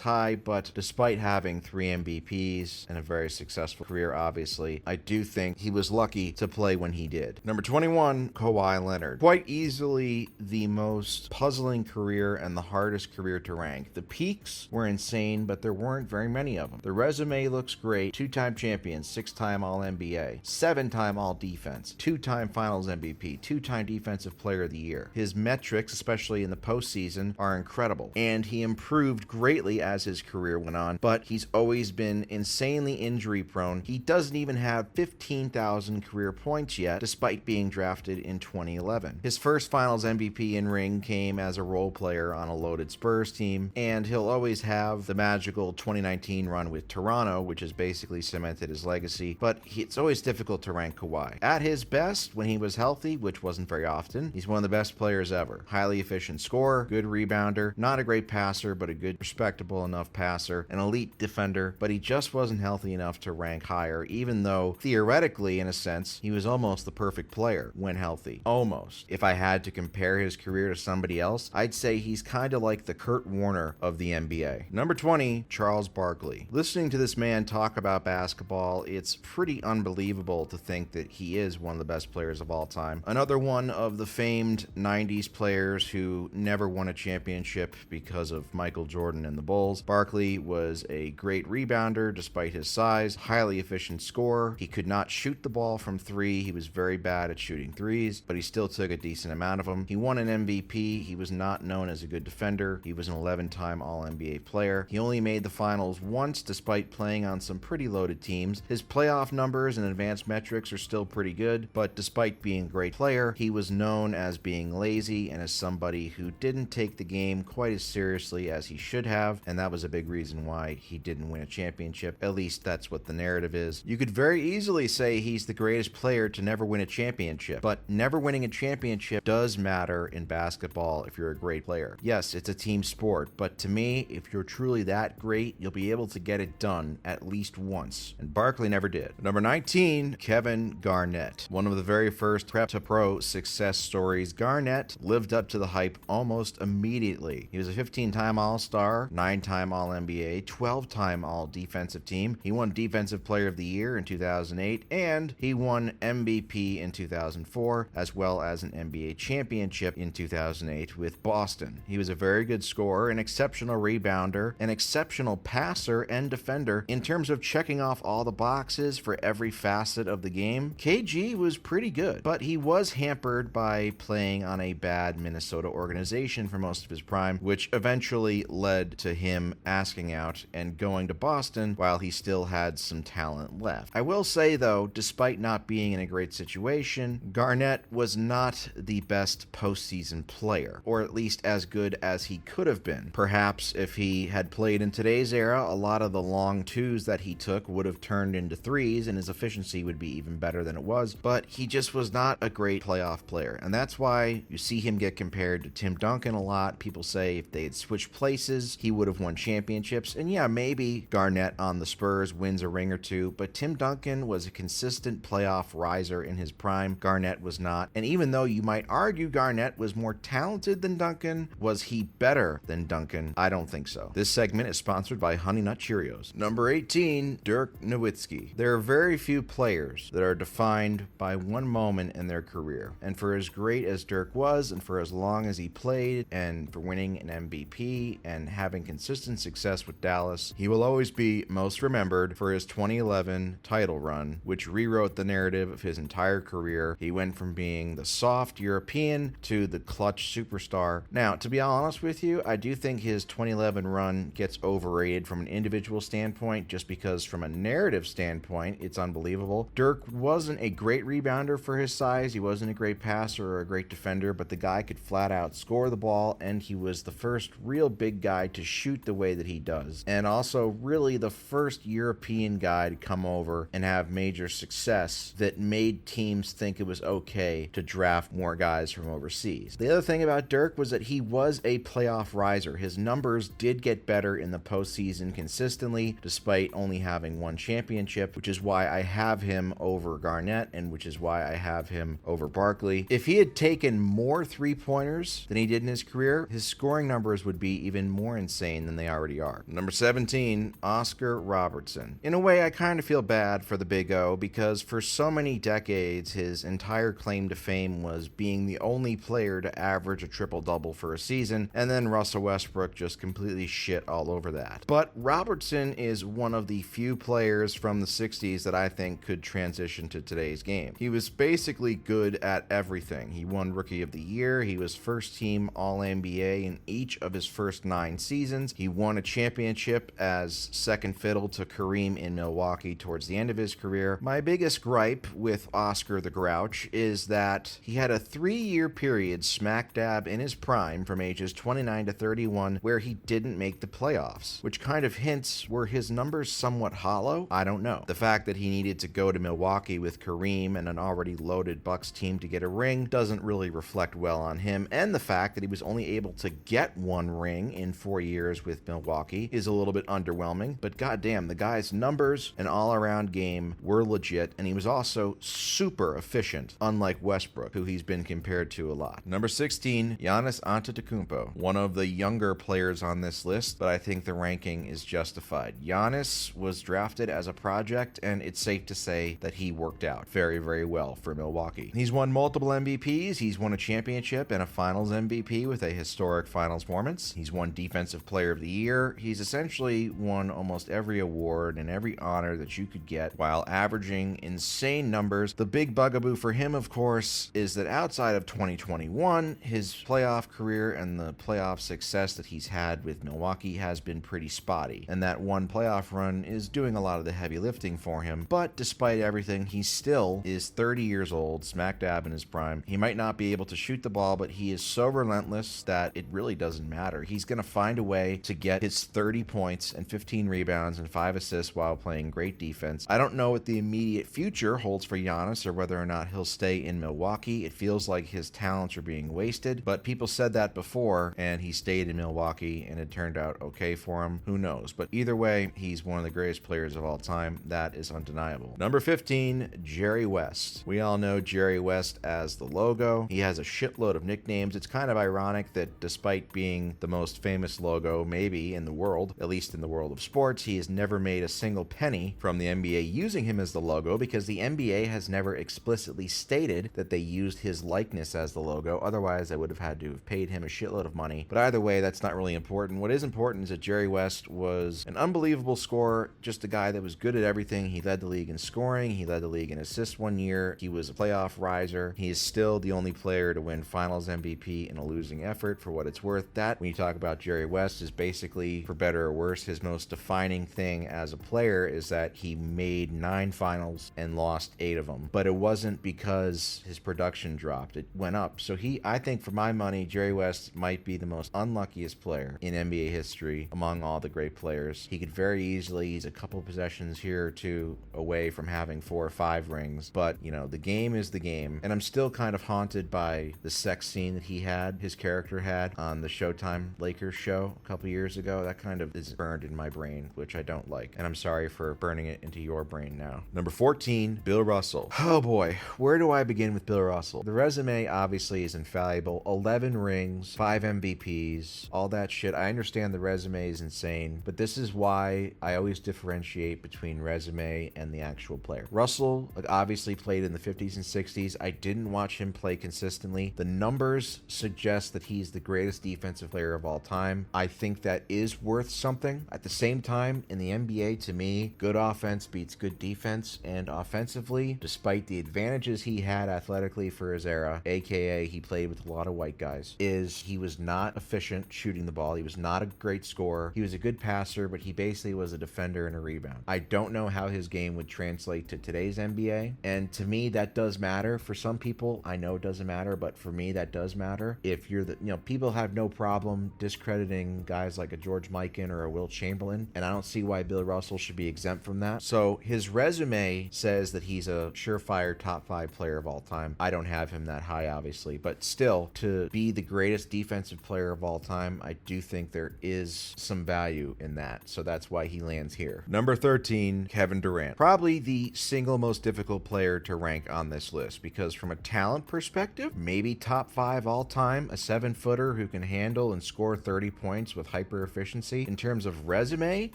high. But despite having 3 MVPs and a very successful career, obviously, I do think he was lucky to play when he did. Number 21, Kawhi Leonard. Quite easily the most puzzling career and the hardest career to rank. The peaks were insane, but there weren't very many of them. The resume looks great. 2-time champion, 6-time All-NBA, 7-time All-Defense, 2-time Finals MVP, 2-time Defensive Player of the Year. His metrics, especially in the postseason, are incredible, and he improved greatly as his career went on, but he's always been insanely injury prone. He doesn't even have 15,000 career points yet, despite being drafted in 2011. His first Finals MVP in ring came as a role player on a loaded Spurs team, and he'll always have the magical 2019 run with Toronto, which has basically cemented his legacy, but it's always difficult to rank Kawhi. At his best, when he was healthy, which wasn't very often, he's one of the best players ever. Highly efficient scorer, good rebounder, not a great passer, but a good, respectable enough passer, an elite defender, but he just wasn't healthy enough to rank higher, even though, theoretically, in a sense, he was almost the perfect player when healthy. Almost. If I had to compare his career to somebody else, I'd say he's kind of like the Kurt Warner of the NBA. Number 20, Charles Barkley. Listening to this man talk about basketball, it's pretty unbelievable to think that he is one of the best players of all time. Another one of the famed 90s players who never won a championship because of Michael Jordan and the Bulls. Barkley was a great rebounder despite his size, highly efficient scorer. He could not shoot the ball from 3. He was very bad at shooting threes, but he still took a decent amount of them. He won an MVP. He was not known as a good defender. He was an 11-time All-NBA player. He only made the finals once despite playing on some pretty loaded teams. His playoff numbers and advanced metrics are still pretty good, but despite being a great player, he was known as being lazy and as somebody who didn't take the game quite as seriously as he should have, and that was a big reason why he didn't win a championship. At least that's what the narrative is. You could very easily say he's the greatest player to never win a championship, but never winning a championship does matter in basketball if you're a great player. Yes, it's a team sport, but to me, if you're truly that great, you'll be able to get it done at least once, and Barkley never did. Number 19, Kevin Garnett. One of the very first prep to pro success stories. Garnett lived up to the hype almost immediately. He was a 15-time All-Star, 9-time All-NBA, 12-time All-Defensive Team. He won Defensive Player of the Year in 2008, and he won MVP in 2004, as well as an NBA championship in 2008 with Boston. He was a very good scorer, an exceptional rebounder, an exceptional passer and defender. In terms of checking off all the boxes for every facet of the game, KG was pretty good, but he was hampered by playing on a bad Minnesota organization for most of his prime, which eventually led to him asking out and going to Boston while he still had some talent left. I will say, though, despite not being in a great situation, Garnett was not the best postseason player, or at least as good as he could have been. Perhaps if he had played in today's era, a lot of the long twos that he took would have turned into threes, and his efficiency would be even better than it was, but he just was not a great playoff player, and that's why you see him get compared to Tim Duncan a lot. People say if they had switched places, he would have won championships, and yeah, maybe Garnett on the Spurs wins a ring or two, but Tim Duncan was a consistent playoff riser in his prime. Garnett was not, and even though you might argue Garnett was more talented than Duncan, was he better than Duncan? I don't think so. This segment is sponsored by Honey Nut Cheerios. Number 18, Dirk Nowitzki. There are very few players that are defined by one moment in their career, and for as great as Dirk was, and for as long as he played, and for winning an MVP and having consistent success with Dallas, Dallas, he will always be most remembered for his 2011 title run, which rewrote the narrative of his entire career. He went from being the soft European to the clutch superstar. Now, to be honest with you, I do think his 2011 run gets overrated from an individual standpoint, just because from a narrative standpoint, it's unbelievable. Dirk wasn't a great rebounder for his size. He wasn't a great passer or a great defender, but the guy could flat out score the ball, and he was the first real big guy to shoot the way that he does. And also really the first European guy to come over and have major success that made teams think it was okay to draft more guys from overseas. The other thing about Dirk was that he was a playoff riser. His numbers did get better in the postseason consistently, despite only having one championship, which is why I have him over Garnett and which is why I have him over Barkley. If he had taken more three-pointers than he did in his career, his scoring numbers would be even more insane than they already are. Number 17, Oscar Robertson. In a way, I kind of feel bad for the Big O because for so many decades, his entire claim to fame was being the only player to average a triple-double for a season, and then Russell Westbrook just completely shit all over that. But Robertson is one of the few players from the 60s that I think could transition to today's game. He was basically good at everything. He won Rookie of the Year, he was first-team All-NBA in each of his first 9 seasons, he won a championship as second fiddle to Kareem in Milwaukee towards the end of his career. My biggest gripe with Oscar the Grouch is that he had a 3-year period smack dab in his prime from ages 29 to 31 where he didn't make the playoffs, which kind of hints were his numbers somewhat hollow? I don't know. The fact that he needed to go to Milwaukee with Kareem and an already loaded Bucks team to get a ring doesn't really reflect well on him, and the fact that he was only able to get 1 ring in 4 years with Milwaukee is a little bit underwhelming, but goddamn, the guy's numbers and all-around game were legit, and he was also super efficient, unlike Westbrook, who he's been compared to a lot. Number 16, Giannis Antetokounmpo, one of the younger players on this list, but I think the ranking is justified. Giannis was drafted as a project, and it's safe to say that he worked out very, very well for Milwaukee. He's won multiple MVPs, he's won a championship and a finals MVP with a historic finals performance. He's won Defensive Player of the Year. He's essentially won almost every award and every honor that you could get while averaging insane numbers. The big bugaboo for him, of course, is that outside of 2021, his playoff career and the playoff success that he's had with Milwaukee has been pretty spotty, and that one playoff run is doing a lot of the heavy lifting for him. But despite everything, he still is 30 years old, smack dab in his prime. He might not be able to shoot the ball, but he is so relentless that it really doesn't matter. He's going to find a way to get his 30 points and 15 rebounds and 5 assists while playing great defense. I don't know what the immediate future holds for Giannis or whether or not he'll stay in Milwaukee. It feels like his talents are being wasted, but people said that before, and he stayed in Milwaukee, and it turned out okay for him. Who knows? But either way, he's one of the greatest players of all time. That is undeniable. Number 15, Jerry West. We all know Jerry West as the logo. He has a shitload of nicknames. It's kind of ironic that despite being the most famous logo maybe in the world, at least in the world of sports, he has never made a single penny from the NBA using him as the logo because the NBA has never explicitly stated that they used his likeness as the logo. Otherwise, I would have had to have paid him a shitload of money. But either way, that's not really important. What is important is that Jerry West was an unbelievable scorer, just a guy that was good at everything. He led the league in scoring. He led the league in assists one year. He was a playoff riser. He is still the only player to win finals MVP in a losing effort, for what it's worth. That, when you talk about Jerry West, is basically, for better or worse, his most defining thing as a player is that he made 9 finals and lost 8 of them. But it wasn't because his production dropped. It went up. So I think for my money, Jerry West might be the most unluckiest player in NBA history among all the great players. He could very easily, he's a couple possessions here or two away from having 4 or 5 rings. But, you know, the game is the game. And I'm still kind of haunted by the sex scene that his character had on the Showtime Lakers show a couple years ago. That kind of is burned in my brain, which I don't like. And I'm sorry for burning it into your brain now. Number 14, Bill Russell. Oh boy, where do I begin with Bill Russell? The resume obviously is infallible. 11 rings, 5 MVPs, all that shit. I understand the resume is insane, but this is why I always differentiate between resume and the actual player. Russell obviously played in the 50s and 60s. I didn't watch him play consistently. The numbers suggest that he's the greatest defensive player of all time. I think that is worth something something. At the same time, in the NBA, to me, good offense beats good defense, and offensively, despite the advantages he had athletically for his era, aka he played with a lot of white guys, is he was not efficient shooting the ball. He was not a great scorer. He was a good passer, but he basically was a defender and a rebound. I don't know how his game would translate to today's NBA, and to me, that does matter. For some people, I know it doesn't matter, but for me, that does matter. If you're people have no problem discrediting guys like a George Mikan or a Wilt Chamberlain, and I don't see why Bill Russell should be exempt from that. So his resume says that he's a surefire top 5 player of all time. I don't have him that high, obviously, but still, to be the greatest defensive player of all time, I do think there is some value in that. So that's why he lands here. Number 13, Kevin Durant. Probably the single most difficult player to rank on this list, because from a talent perspective, maybe top 5 all time, a 7-footer who can handle and score 30 points with hyper efficiency. In terms of resume,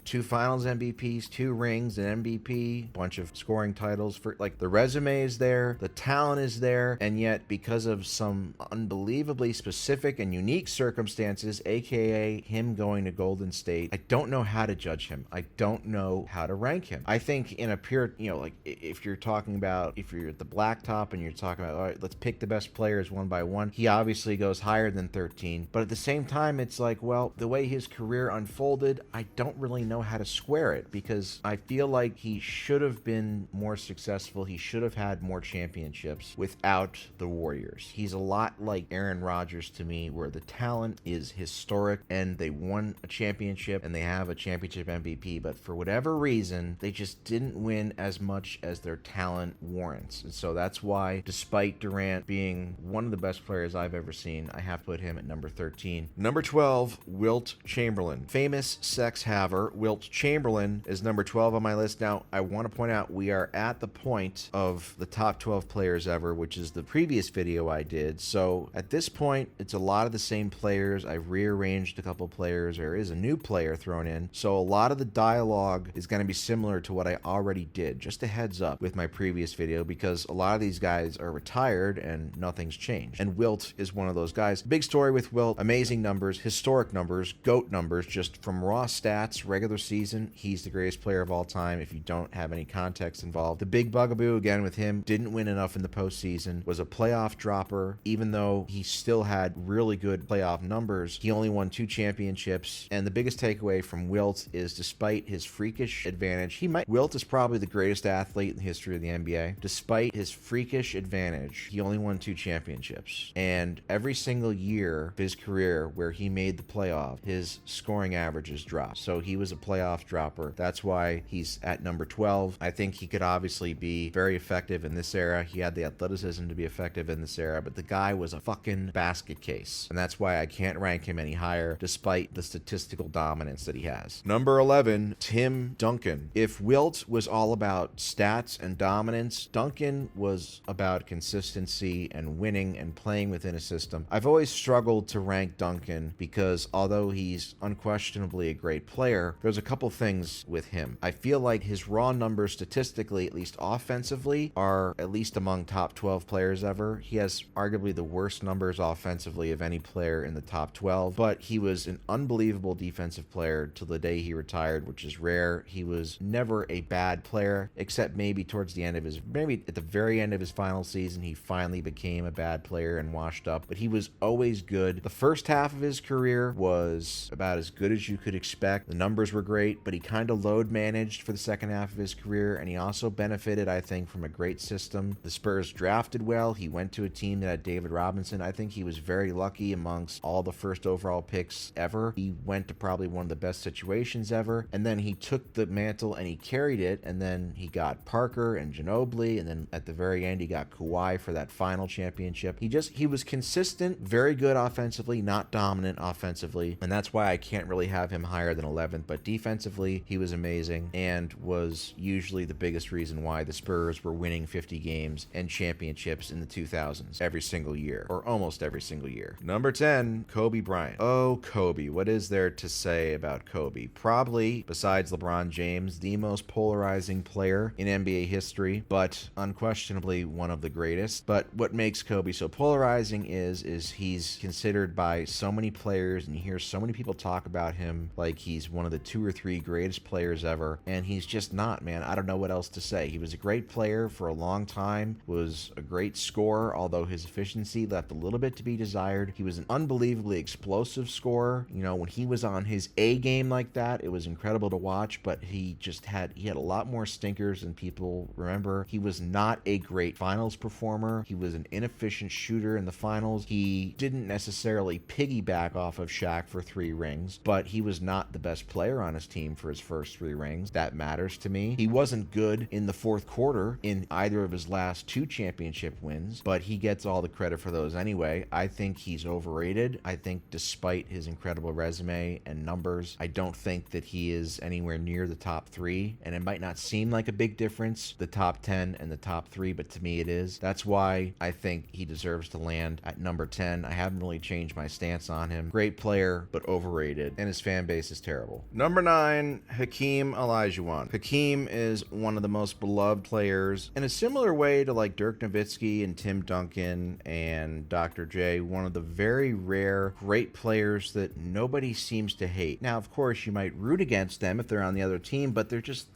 2 finals MVPs, 2 rings, an MVP, bunch of scoring titles. For like, the resume is there, the talent is there, and yet because of some unbelievably specific and unique circumstances, aka him going to Golden State, I don't know how to judge him. I don't know how to rank him. I think in a pure, like if you're talking about, if you're at the blacktop and you're talking about, all right, let's pick the best players one by one, he obviously goes higher than 13. But at the same time, it's like, well, the way his career unfolded, I don't really know how to square it, because I feel like he should have been more successful. He should have had more championships without the Warriors. He's a lot like Aaron Rodgers to me, where the talent is historic and they won a championship and they have a championship MVP, but for whatever reason, they just didn't win as much as their talent warrants. And so that's why, despite Durant being one of the best players I've ever seen, I have put him at number 13. Number 12, Wilt Chamberlain. Famous sex haver, Wilt Chamberlain is number 12 on my list. Now, I want to point out we are at the point of the top 12 players ever, which is the previous video I did. So at this point, it's a lot of the same players. I've rearranged a couple players. There is a new player thrown in. So a lot of the dialogue is going to be similar to what I already did. Just a heads up with my previous video, because a lot of these guys are retired and nothing's changed. And Wilt is one of those guys. Big story with Wilt. Amazing numbers, historic numbers, GOAT numbers, just from raw stats, regular season. He's the greatest player of all time if you don't have any context involved. The big bugaboo again with him, didn't win enough in the postseason, was a playoff dropper. Even though he still had really good playoff numbers, he only won 2 championships. And the biggest takeaway from Wilt is, despite his freakish advantage, Wilt is probably the greatest athlete in the history of the NBA. Despite his freakish advantage, he only won 2 championships. And every single year of his career where he made the playoff, his scoring averages dropped. So he was a playoff dropper. That's why he's at number 12. I think he could obviously be very effective in this era. He had the athleticism to be effective in this era, but the guy was a fucking basket case. And that's why I can't rank him any higher, despite the statistical dominance that he has. Number 11, Tim Duncan. If Wilt was all about stats and dominance, Duncan was about consistency and winning and playing within a system. I've always struggled to rank Duncan because although he's unquestionably a great player, there's a couple things with him. I feel like his raw numbers statistically, at least offensively, are at least among top 12 players ever. He has arguably the worst numbers offensively of any player in the top 12, but he was an unbelievable defensive player till the day he retired, which is rare. He was never a bad player, except maybe towards the end of maybe at the very end of his final season, he finally became a bad player and washed up, but he was always good. The first half of his career was about as good as you could expect. The numbers were great, but he kind of load managed for the second half of his career, and he also benefited, I think, from a great system. The Spurs drafted well. He went to a team that had David Robinson. I think he was very lucky amongst all the first overall picks ever. He went to probably one of the best situations ever, and then he took the mantle and he carried it, and then he got Parker and Ginobili, and then at the very end he got Kawhi for that final championship. He was consistent, very good offensively, not dominant offensively, and that's why I can't really have him higher than 11th, but defensively he was amazing and was usually the biggest reason why the Spurs were winning 50 games and championships in the 2000s every single year, or almost every single year. Number 10, Kobe Bryant. Oh, Kobe. What is there to say about Kobe? Probably, besides LeBron James, the most polarizing player in NBA history, but unquestionably one of the greatest. But what makes Kobe so polarizing is he's considered by so many players, and you hear so many people talk about him like he's one of the 2 or 3 greatest players ever, and he's just not, man. I don't know what else to say. He was a great player for a long time, was a great scorer, although his efficiency left a little bit to be desired. He was an unbelievably explosive scorer. You know, when he was on his A game like that, it was incredible to watch, but he had a lot more stinkers than people remember. He was not a great finals performer. He was an inefficient shooter in the finals. He didn't necessarily piggyback off of Shaq for 3 rings, but he was not the best player on his team for his first 3 rings. That matters to me. He wasn't good in the fourth quarter in either of his last 2 championship wins, but he gets all the credit for those anyway. I think he's overrated. I think despite his incredible resume and numbers, I don't think that he is anywhere near the top 3, and it might not seem like a big difference, the top 10 and the top 3, but to me it is. That's why I think he deserves to land at number 10. I haven't really changed my stance on him. Great player, but overrated, and his fan base is terrible. Number 9, Hakeem Olajuwon. Hakeem is one of the most beloved players in a similar way to like Dirk Nowitzki and Tim Duncan and Dr. J, one of the very rare great players that nobody seems to hate. Now, of course, you might root against them if they're on the other team, but they're just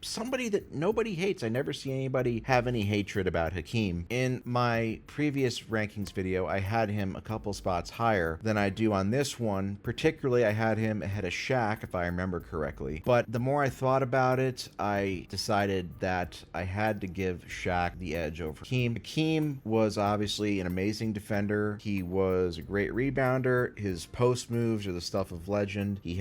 somebody that nobody hates. I never see anybody have any hatred about Hakeem. In my previous rankings video, I had him a couple spots higher than I do on this one. Particularly, I had him ahead of Shaq, if I remember correctly. But the more I thought about it, I decided that I had to give Shaq the edge over Hakeem. Hakeem was obviously an amazing defender. He was a great rebounder. His post moves are the stuff of legend. He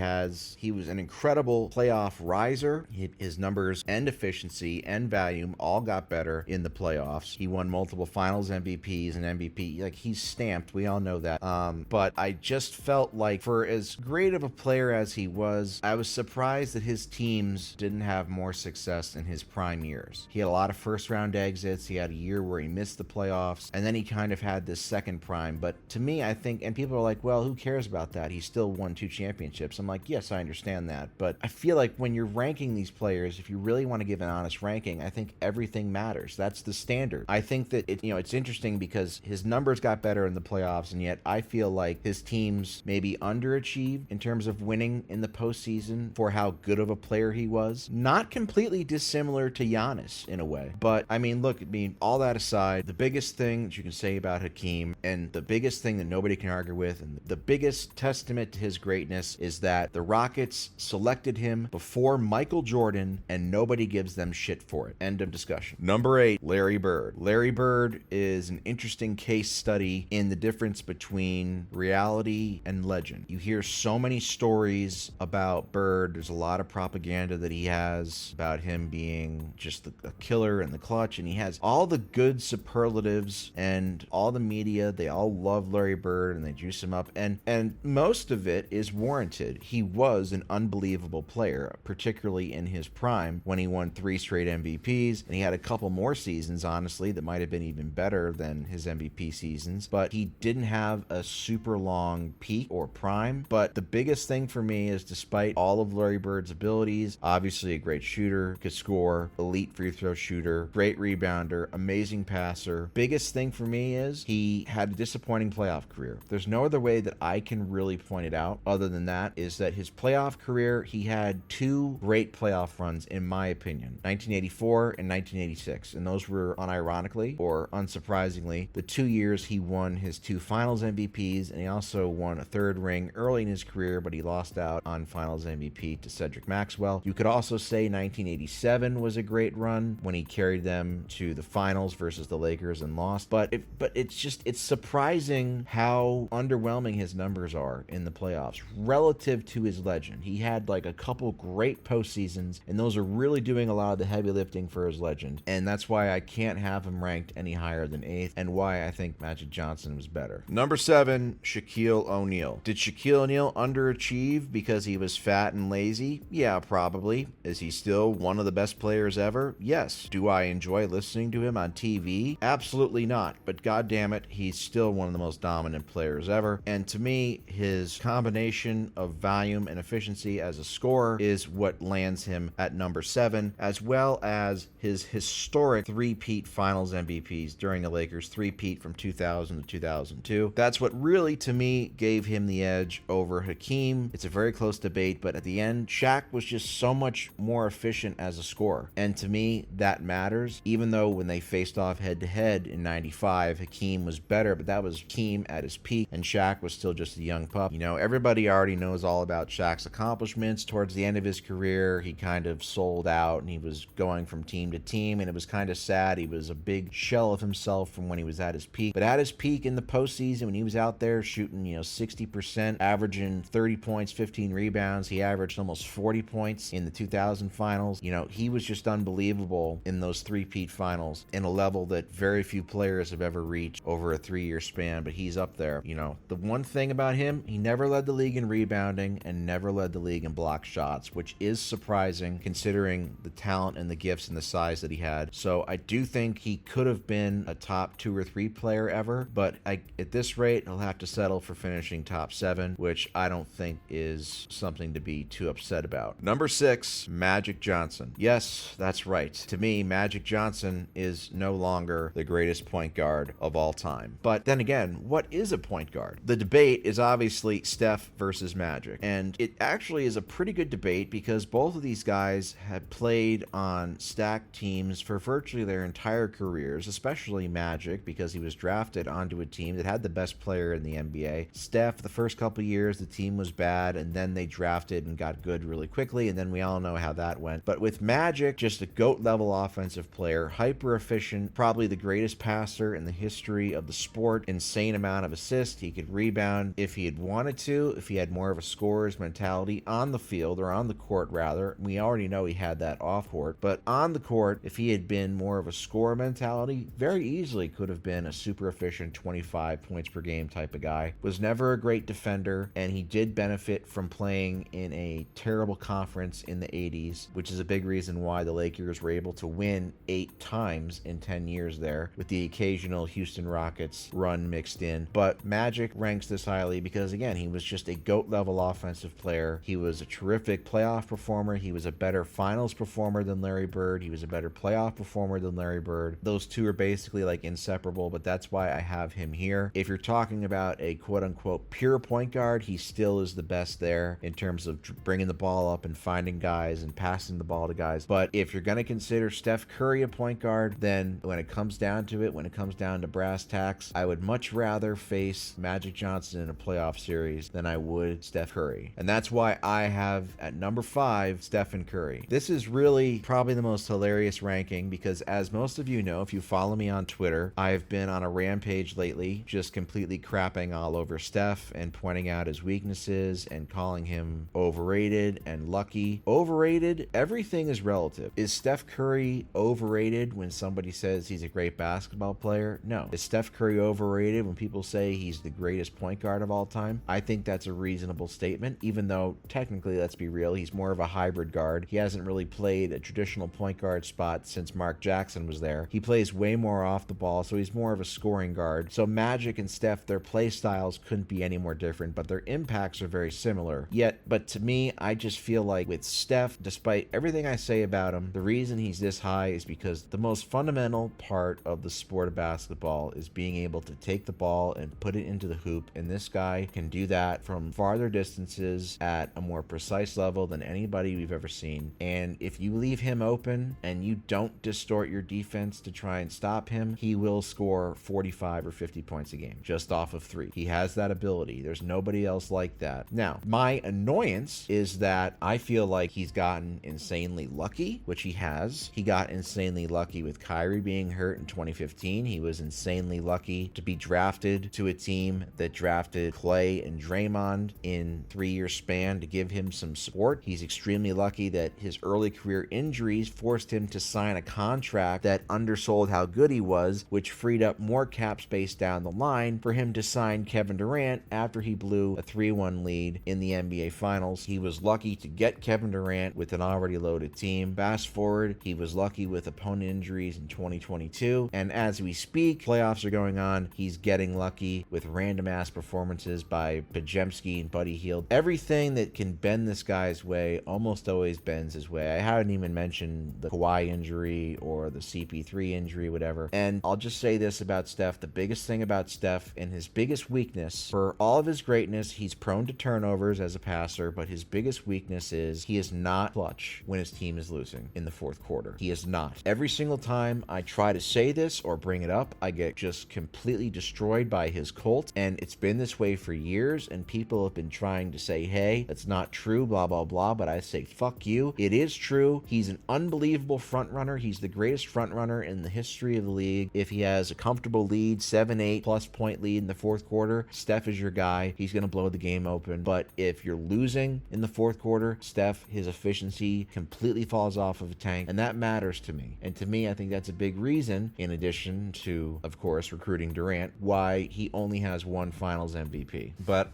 was an incredible playoff riser. His numbers and efficiency and volume all got better in the playoffs. He won multiple finals MVPs and MVP. Like, he's stamped. We all know that. But I just felt like for as great of a player as he was, I was surprised that his teams didn't have more success in his prime years. He had a lot of first round exits. He had a year where he missed the playoffs, and then he kind of had this second prime. But to me, I think, and people are like, well, who cares about that? He still won 2 championships. I'm like, yes, I understand that. But I feel like when you're ranking these players, if you really want to give an honest ranking, I think everything matters. That's the standard. I think that it's interesting because his numbers got better in the playoffs, and yet I feel like his teams maybe underachieved in terms of winning in the postseason for how good of a player he was. Not completely dissimilar to Giannis in a way. But I mean, look, all that aside, the biggest thing that you can say about Hakeem, and the biggest thing that nobody can argue with, and the biggest testament to his greatness, is that the Rockets selected him before Michael Jordan, and nobody gives them shit for it. End of discussion. Number 8, Larry Bird. Larry Bird is an interesting case study in the difference between reality and legend. You hear so many stories about Bird. There's a lot of propaganda that he has about him being just a killer in the clutch, and he has all the good superlatives, and all the media, they all love Larry Bird and they juice him up, and most of it is warranted. He was an unbelievable player, particularly in his prime when he won 3 straight MVPs, and he had a couple more seasons, honestly, that might have been even better than his MVP seasons, but he didn't have a super long peak or prime. But the biggest thing for me is, despite all of Larry Bird's abilities, obviously a great shooter, could score, elite free throw shooter, great rebounder, amazing passer, biggest thing for me is he had a disappointing playoff career. There's no other way that I can really point it out other than that, is that his playoff career, he had 2 great playoff runs, in my opinion, 1984 and 1986, and those were, unironically or unsurprisingly, the 2 years he won his 2 finals MVPs, and he also won a 3rd ring early in his career, but he lost out on finals MVP to Cedric Maxwell. You could also say 1987 was a great run when he carried them to the finals versus the Lakers and lost, but it's surprising how underwhelming his numbers are in the playoffs relative to his legend. He had like a couple great postseasons, and those are really doing a lot of the heavy lifting for his legend, and that's why I can't have him ranked any higher than 8th, and why I think Magic Johnson was better. Number 7, Shaquille O'Neal. Did Shaquille O'Neal underachieve because he was fat and lazy? Yeah, probably. Is he still one of the best players ever? Yes. Do I enjoy listening to him on TV? Absolutely not. But goddamn it, he's still one of the most dominant players ever. And to me, his combination of volume and efficiency as a scorer is what lands him at number 7, as well as his historic 3-peat finals MVPs during the Lakers 3-peat from 2000 to 2002. That's what really, to me, gave him the edge over Hakeem. It's a very close debate, but at the end, Shaq was just so much more efficient as a scorer. And to me, that matters. Even though when they faced off head-to-head in 95, Hakeem was better, but that was Hakeem at his peak, and Shaq was still just a young pup. You know, everybody already knows all about Shaq's accomplishments. Towards the end of his career, he kind of sold out, and he was going from team to team, and it was kind of sad. He was a big shell of himself from when he was at his peak. But at his peak in the postseason, when he was out there shooting, 60%, averaging 30 points, 15 rebounds, he averaged almost 40 points in the 2000 finals. He was just unbelievable in those three-peat finals in a level that very few players have ever reached over a 3-year span, but he's up there. The one thing about him, he never led the league in rebounding and never led the league in block shots, which is surprising considering the talent and the gifts and the size that he had. So I do think he could have been a top 2 or 3 player ever, but at this rate, he'll have to settle for finishing top 7, which I don't think is something to be too upset about. Number 6, Magic Johnson. Yes, that's right. To me, Magic Johnson is no longer the greatest point guard of all time. But then again, what is a point guard? The debate is obviously Steph versus Magic, and it actually is a pretty good debate because both of these guys had played on stacked teams for virtually their entire careers, especially Magic because he was drafted onto a team that had the best player in the NBA. Steph, the first couple years, the team was bad, and then they drafted and got good really quickly, and then we all know how that went. But with Magic, just a GOAT-level offensive player, hyper-efficient, probably the greatest passer in the history of the sport, insane amount of assists. He could rebound if he had wanted to, if he had more of a scorer's mentality on the field, or on the court rather. We already know he had that off court, but on the court, if he had been more of a scorer mentality, very easily could have been a super efficient 25 points per game type of guy. Was never a great defender, and he did benefit from playing in a terrible conference in the 80s, which is a big reason why the Lakers were able to win 8 times in 10 years there, with the occasional Houston Rockets run mixed in. But Magic ranks this highly because, again, he was just a GOAT-level offensive player. He was a terrific playoff performer. He was a better finals performer than Larry Bird. He was a better playoff performer than Larry Bird. Those two are basically like inseparable, but that's why I have him here. If you're talking about a quote-unquote pure point guard, he still is the best there in terms of bringing the ball up and finding guys and passing the ball to guys. But if you're going to consider Steph Curry a point guard, then when it comes down to it, when it comes down to brass tacks, I would much rather face Magic Johnson in a playoff series than I would Steph Curry. And that's why I have at number 5, Stephen Curry. This is really probably the most hilarious ranking because, as most of you know, if you follow me on Twitter, I've been on a rampage lately, just completely crapping all over Steph and pointing out his weaknesses and calling him overrated and lucky. Overrated? Everything is relative. Is Steph Curry overrated when somebody says he's a great basketball player? No. Is Steph Curry overrated when people say he's the greatest point guard of all time? I think that's a reasonable statement, even though technically, let's be real, he's more of a hybrid guard. He hasn't really played a traditional point guard spot since Mark Jackson was there. He plays way more off the ball, so he's more of a scoring guard. So Magic and Steph, their play styles couldn't be any more different, but their impacts are very similar. But to me, I just feel like with Steph, despite everything I say about him, the reason he's this high is because the most fundamental part of the sport of basketball is being able to take the ball and put it into the hoop, and this guy can do that from farther distances at a more precise level than anybody we've ever seen. And if you leave him open and you don't distort your defense to try and stop him, he will score 45 or 50 points a game just off of 3. He has that ability. There's nobody else like that. Now, my annoyance is that I feel like he's gotten insanely lucky, which he has. He got insanely lucky with Kyrie being hurt in 2015. He was insanely lucky to be drafted to a team that drafted Clay and Draymond in 3-year span to give him some support. He's extremely lucky that his early career injuries forced him to sign a contract that undersold how good he was, which freed up more cap space down the line for him to sign Kevin Durant after he blew a 3-1 lead in the NBA Finals. He was lucky to get Kevin Durant with an already loaded team. Fast forward, he was lucky with opponent injuries in 2022, and as we speak, playoffs are going on, he's getting lucky with random ass performances by Pajemski and Buddy Hield. Everything that can bend this guy's way almost always bends his way. I haven't even mentioned the Kawhi injury or the CP3 injury, whatever. And I'll just say this about Steph. The biggest thing about Steph and his biggest weakness, for all of his greatness, he's prone to turnovers. turnovers as a passer, but his biggest weakness is he is not clutch when his team is losing in the fourth quarter. He is not. Every single time I try to say this or bring it up, I get just completely destroyed by his Colt, and it's been this way for years, and people have been trying to say, hey, that's not true, blah, blah, blah, but I say, fuck you. It is true. He's an unbelievable front runner. He's the greatest front runner in the history of the league. If he has a comfortable lead, 7-8 plus point lead in the fourth quarter, Steph is your guy. He's going to blow the game open. But if you're losing in the fourth quarter, Steph, his efficiency completely falls off of a tank, and that matters to me. And to me, I think that's a big reason, in addition to, of course, recruiting Durant, why he only has one Finals MVP. But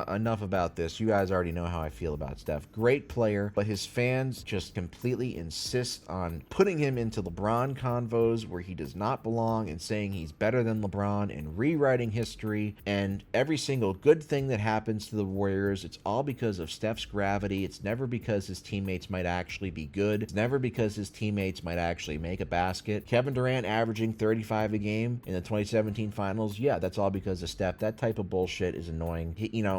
enough about this. You guys already know how I feel about Steph. Great player, but his fans just completely insist on putting him into LeBron convos where he does not belong, and saying he's better than LeBron, and rewriting history. And every single good thing that happens to the Warriors, it's all because of Steph's gravity. It's never because his teammates might actually be good. It's never because his teammates might actually make a basket. Kevin Durant averaging 35 a game in the 2017 Finals, yeah, that's all because of Steph. That type of bullshit is annoying.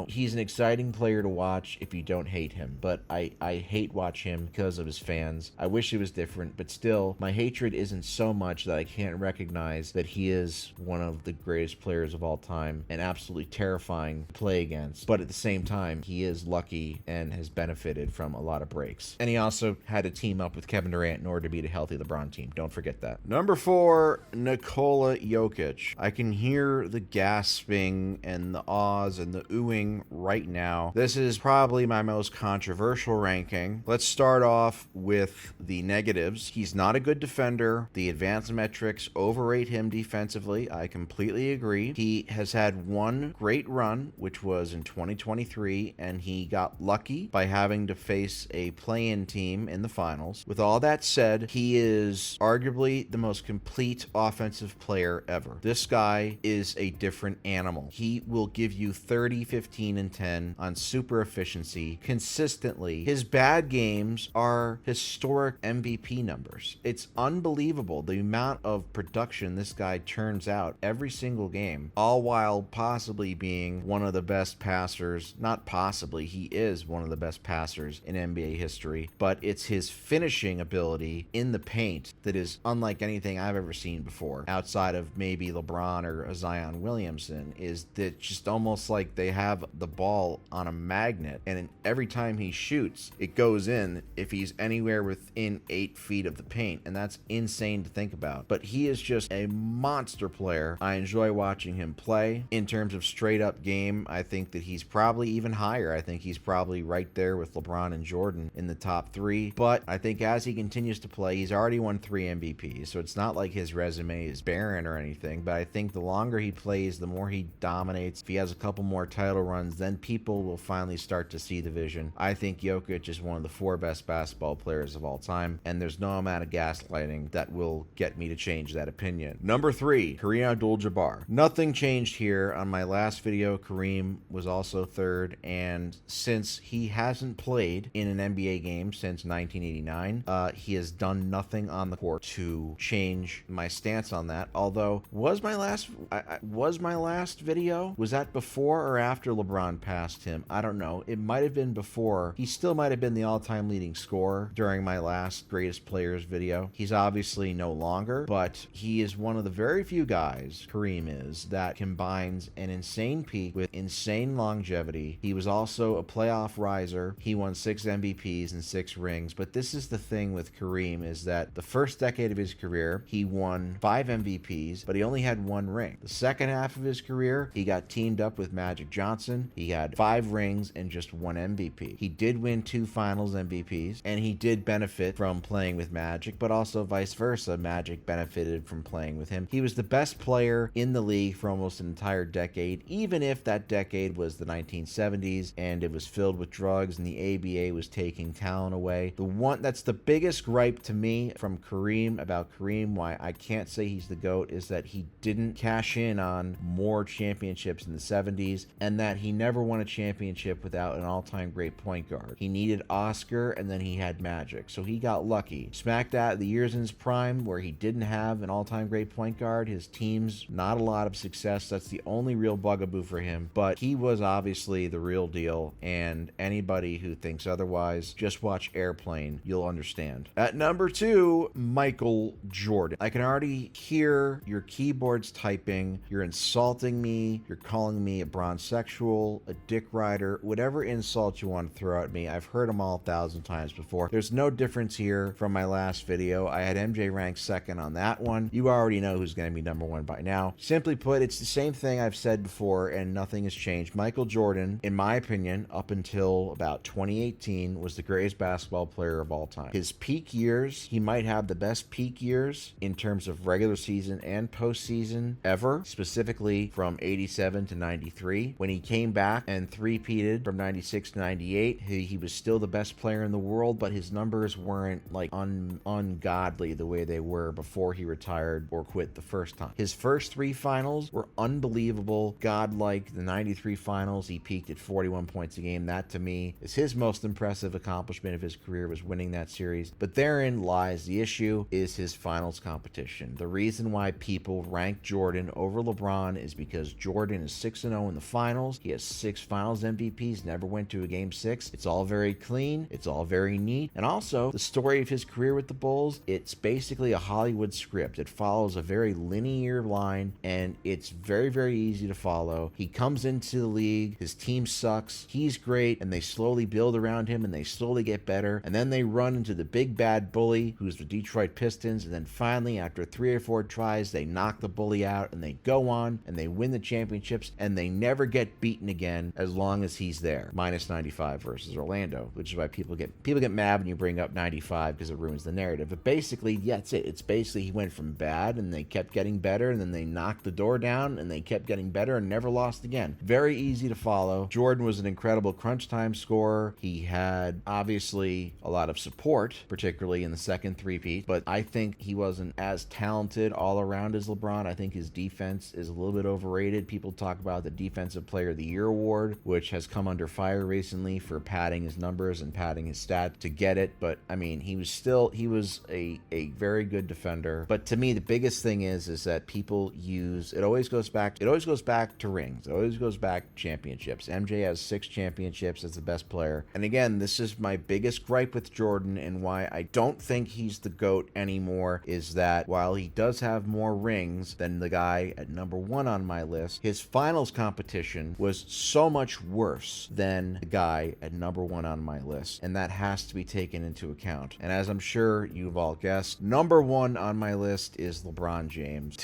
He's an exciting player to watch if you don't hate him, but I hate watch him because of his fans. I wish it was different, but still, my hatred isn't so much that I can't recognize that he is one of the greatest players of all time and absolutely terrifying to play against. But at the same time, he is lucky and has benefited from a lot of breaks. And he also had to team up with Kevin Durant in order to beat a healthy LeBron team. Don't forget that. Number 4, Nikola Jokic. I can hear the gasping and the ahs and the oohing right now. This is probably my most controversial ranking. Let's start off with the negatives. He's not a good defender. The advanced metrics overrate him defensively. I completely agree. He has had one great run, which was in 2023, and he got lucky by having to face a play-in team in the finals. With all that said, he is arguably the most complete offensive player ever. This guy is a different animal. He will give you 30, 15, and 10 on super efficiency consistently. His bad games are historic MVP numbers. It's unbelievable the amount of production this guy turns out every single game, all while possibly being one of the best passers. Not possibly, he is one of the best passers in NBA history, but it's his finishing ability in the paint that is unlike anything I've ever seen before, outside of maybe LeBron or a Zion Williamson, is that just almost like they have the ball on a magnet, and every time he shoots, it goes in if he's anywhere within 8 feet of the paint, and that's insane to think about. But he is just a monster player. I enjoy watching him play. In terms of straight up game, I think that he's probably even higher. I think he's probably right there with LeBron and Jordan in the top 3. But I think as he continues to play, he's already won 3 MVPs, so it's not like his resume is barren or anything. But I think the longer he plays, the more he dominates. If he has a couple more title runs, then people will finally start to see the vision. I think Jokic is one of the 4 best basketball players of all time, and there's no amount of gaslighting that will get me to change that opinion. Number 3, Kareem Abdul-Jabbar. Nothing changed here. On my last video, Kareem was also 3rd, and since he hasn't played in an NBA game since 1989, he has done nothing on the court to change my stance on that. Although, was my last video, was that before or after LeBron passed him? I don't know. It might have been before. He still might have been the all-time leading scorer during my last greatest players video. He's obviously no longer, but he is one of the very few guys, Kareem is, that combines an insane peak with insane longevity. He was also a playoff riser. He won 6 MVPs and 6 rings. But this is the thing with Kareem, is that the first decade of his career, he won 5 MVPs, but he only had 1 ring. The second half of his career, he got teamed up with Magic Johnson. He had 5 rings and just 1 MVP. He did win 2 finals MVPs, and he did benefit from playing with Magic, but also vice versa. Magic benefited from playing with him. He was the best player in the league for almost an entire decade, even if that decade was the 1970s and it was filled with drugs and the ABA was taking talent away. That's the biggest gripe to me from Kareem, about Kareem, why I can't say he's the GOAT, is that he didn't cash in on more championships in the 70s, and that he never won a championship without an all-time great point guard. He needed Oscar, and then he had Magic, so he got lucky. Smack that, the years in his prime where he didn't have an all-time great point guard, his teams, not a lot of success. That's the only real bugaboo for him, but he was obviously the real deal, and anybody who thinks otherwise, just watch Airplane. You'll understand. At number 2, Michael Jordan. I can already hear your keyboards typing. You're insulting me. You're calling me a bronzexual, a dick rider, whatever insult you want to throw at me. I've heard them all 1,000 times before. There's no difference here from my last video. I had MJ ranked second on that one. You already know who's going to be number 1 by now. Simply put, it's the same thing I've said before, and nothing has changed. Michael Jordan, in my opinion, up until about 2018, was the greatest basketball player of all time. His peak years, he might have the best peak years in terms of regular season and postseason ever, specifically from 87 to 93. When he came back and three-peated from 96 to 98, he was still the best player in the world, but his numbers weren't like ungodly the way they were before he retired or quit the first time. His first 3 finals were unbelievable, godlike. The 93 finals, he peaked at 41 points a game. That, to me, is his most impressive accomplishment of his career, was winning that series. But therein lies the issue, is his finals competition. The reason why people rank Jordan over LeBron is because Jordan is 6-0 in the finals. He has 6 finals MVPs, never went to a game 6. It's all very clean. It's all very neat. And also, the story of his career with the Bulls, it's basically a Hollywood script. It follows a very linear line, and it's very, very easy to follow. He comes into the league, his team sucks, he's great, and they slowly build around him, and they slowly get better, and then they run into the big bad bully, who's the Detroit Pistons, and then finally, after 3 or 4 tries, they knock the bully out, and they go on, and they win the championships, and they never get beaten again as long as he's there. Minus 95 versus Orlando, which is why people get mad when you bring up 95 because it ruins the narrative. But basically, yeah, that's it. It's basically he went from bad, and they kept getting better, and then they knocked the door down, and they kept getting better and never lost again. Very easy to follow. Jordan was an incredible crunch time scorer. He had, obviously, a lot of support, particularly in the second three-peat, but I think he wasn't as talented all around as LeBron. I think his defense is a little bit overrated. People talk about the Defensive Player of the Year award, which has come under fire recently for padding his numbers and padding his stats to get it, but I mean, he was a very good defender. But to me, the biggest thing is that people use, it always goes back to rings. It always goes back to championships. MJ has 6 championships as the best player. And again, this is my biggest gripe with Jordan, and why I don't think he's the GOAT anymore, is that while he does have more rings than the guy at number 1 on my list, his finals competition was so much worse than the guy at number 1 on my list. And that has to be taken into account. And as I'm sure you've all guessed, number 1 on my list is LeBron James.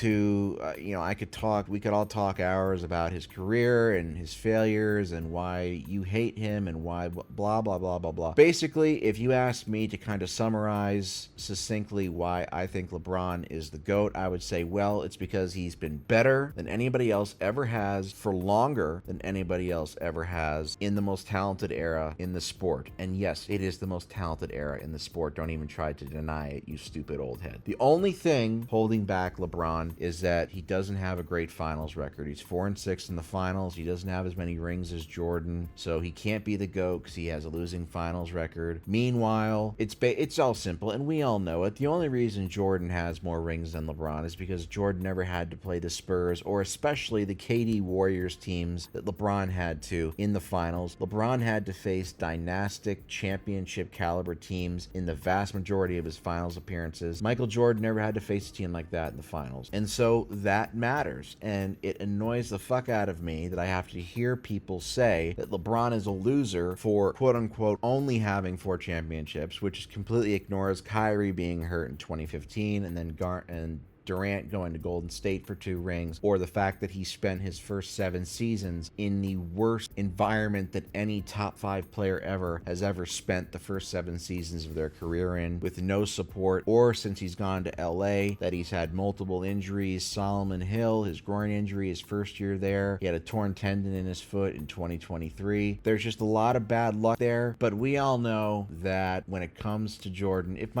We could all talk hours about his career and his failures and why you hate him and why blah, blah, blah, blah, blah. Basically, if you ask me to kind of summarize succinctly why I think LeBron is the GOAT, I would say, well, it's because he's been better than anybody else ever has for longer than anybody else ever has in the most talented era in the sport. And yes, it is the most talented era in the sport. Don't even try to deny it, you stupid old head. The only thing holding back LeBron is that he doesn't have a great finals record. He's 4-6 in the finals. He doesn't have as many rings as Jordan, so he can't be the GOAT because he has a losing finals record. Meanwhile, it's all simple, and we all know it. The only reason Jordan has more rings than LeBron is because Jordan never had to play the Spurs, or especially the KD Warriors teams that LeBron had to in the finals. LeBron had to face dynastic championship caliber teams in the vast majority of his finals appearances. Michael Jordan never had to face a team like that in the finals. And so that matters. And it annoys the fuck out of me that I have to hear people say that LeBron is a loser for quote unquote only having 4 championships, which completely ignores Kyrie being hurt in 2015 and then Durant going to Golden State for 2 rings, or the fact that he spent his first 7 seasons in the worst environment that any top 5 player ever has ever spent the first 7 seasons of their career in, with no support, or since he's gone to LA, that he's had multiple injuries. Solomon Hill, his groin injury his first year there, he had a torn tendon in his foot in 2023. There's just a lot of bad luck there, but we all know that when it comes to Jordan, if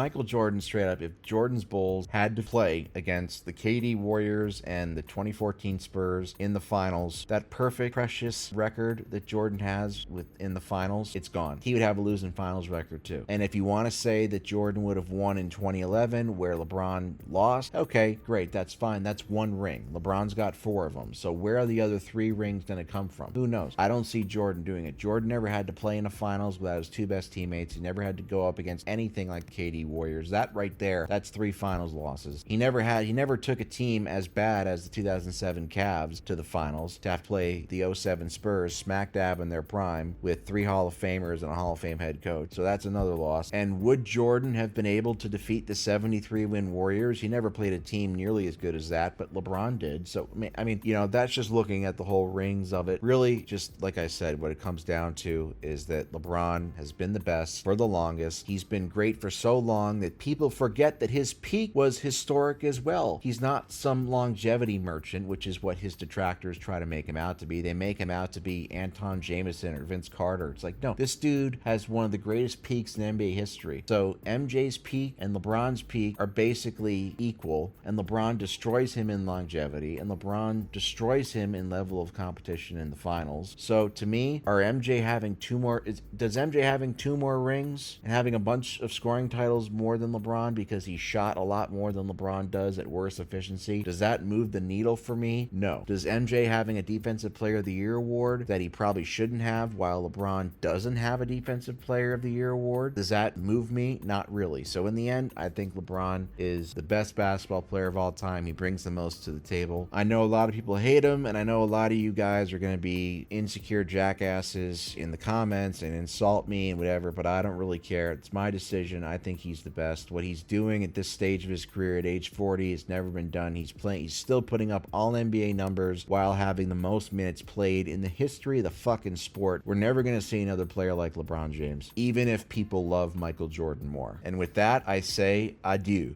Jordan's Bulls had to play against against the KD Warriors and the 2014 Spurs in the finals. That perfect, precious record that Jordan has in the finals, it's gone. He would have a losing finals record too. And if you want to say that Jordan would have won in 2011 where LeBron lost, okay, great, that's fine. That's one ring. LeBron's got 4 of them. So where are the other 3 rings going to come from? Who knows? I don't see Jordan doing it. Jordan never had to play in a finals without his 2 best teammates. He never had to go up against anything like the KD Warriors. That right there, that's 3 finals losses. He never took a team as bad as the 2007 Cavs to the finals to have to play the 07 Spurs smack dab in their prime with 3 Hall of Famers and a Hall of Fame head coach. So that's another loss. And would Jordan have been able to defeat the 73-win Warriors? He never played a team nearly as good as that, but LeBron did. So, I mean, you know, that's just looking at the whole rings of it. Really, just like I said, what it comes down to is that LeBron has been the best for the longest. He's been great for so long that people forget that his peak was historic as well. He's not some longevity merchant, which is what his detractors try to make him out to be. They make him out to be Anton Jameson or Vince Carter. It's like, no, this dude has one of the greatest peaks in NBA history. So MJ's peak and LeBron's peak are basically equal, and LeBron destroys him in longevity, and LeBron destroys him in level of competition in the finals. So to me, does MJ having 2 more rings and having a bunch of scoring titles more than LeBron because he shot a lot more than LeBron does at worse efficiency, does that move the needle for me? No. Does MJ having a Defensive Player of the Year award that he probably shouldn't have while LeBron doesn't have a Defensive Player of the Year award, does that move me? Not really. So in the end, I think LeBron is the best basketball player of all time. He brings the most to the table. I know a lot of people hate him, and I know a lot of you guys are going to be insecure jackasses in the comments and insult me and whatever, but I don't really care. It's my decision. I think he's the best. What he's doing at this stage of his career at age 40 has never been done. He's still putting up all NBA numbers while having the most minutes played in the history of the fucking sport. We're never going to see another player like LeBron James, even if people love Michael Jordan more. And with that, I say adieu.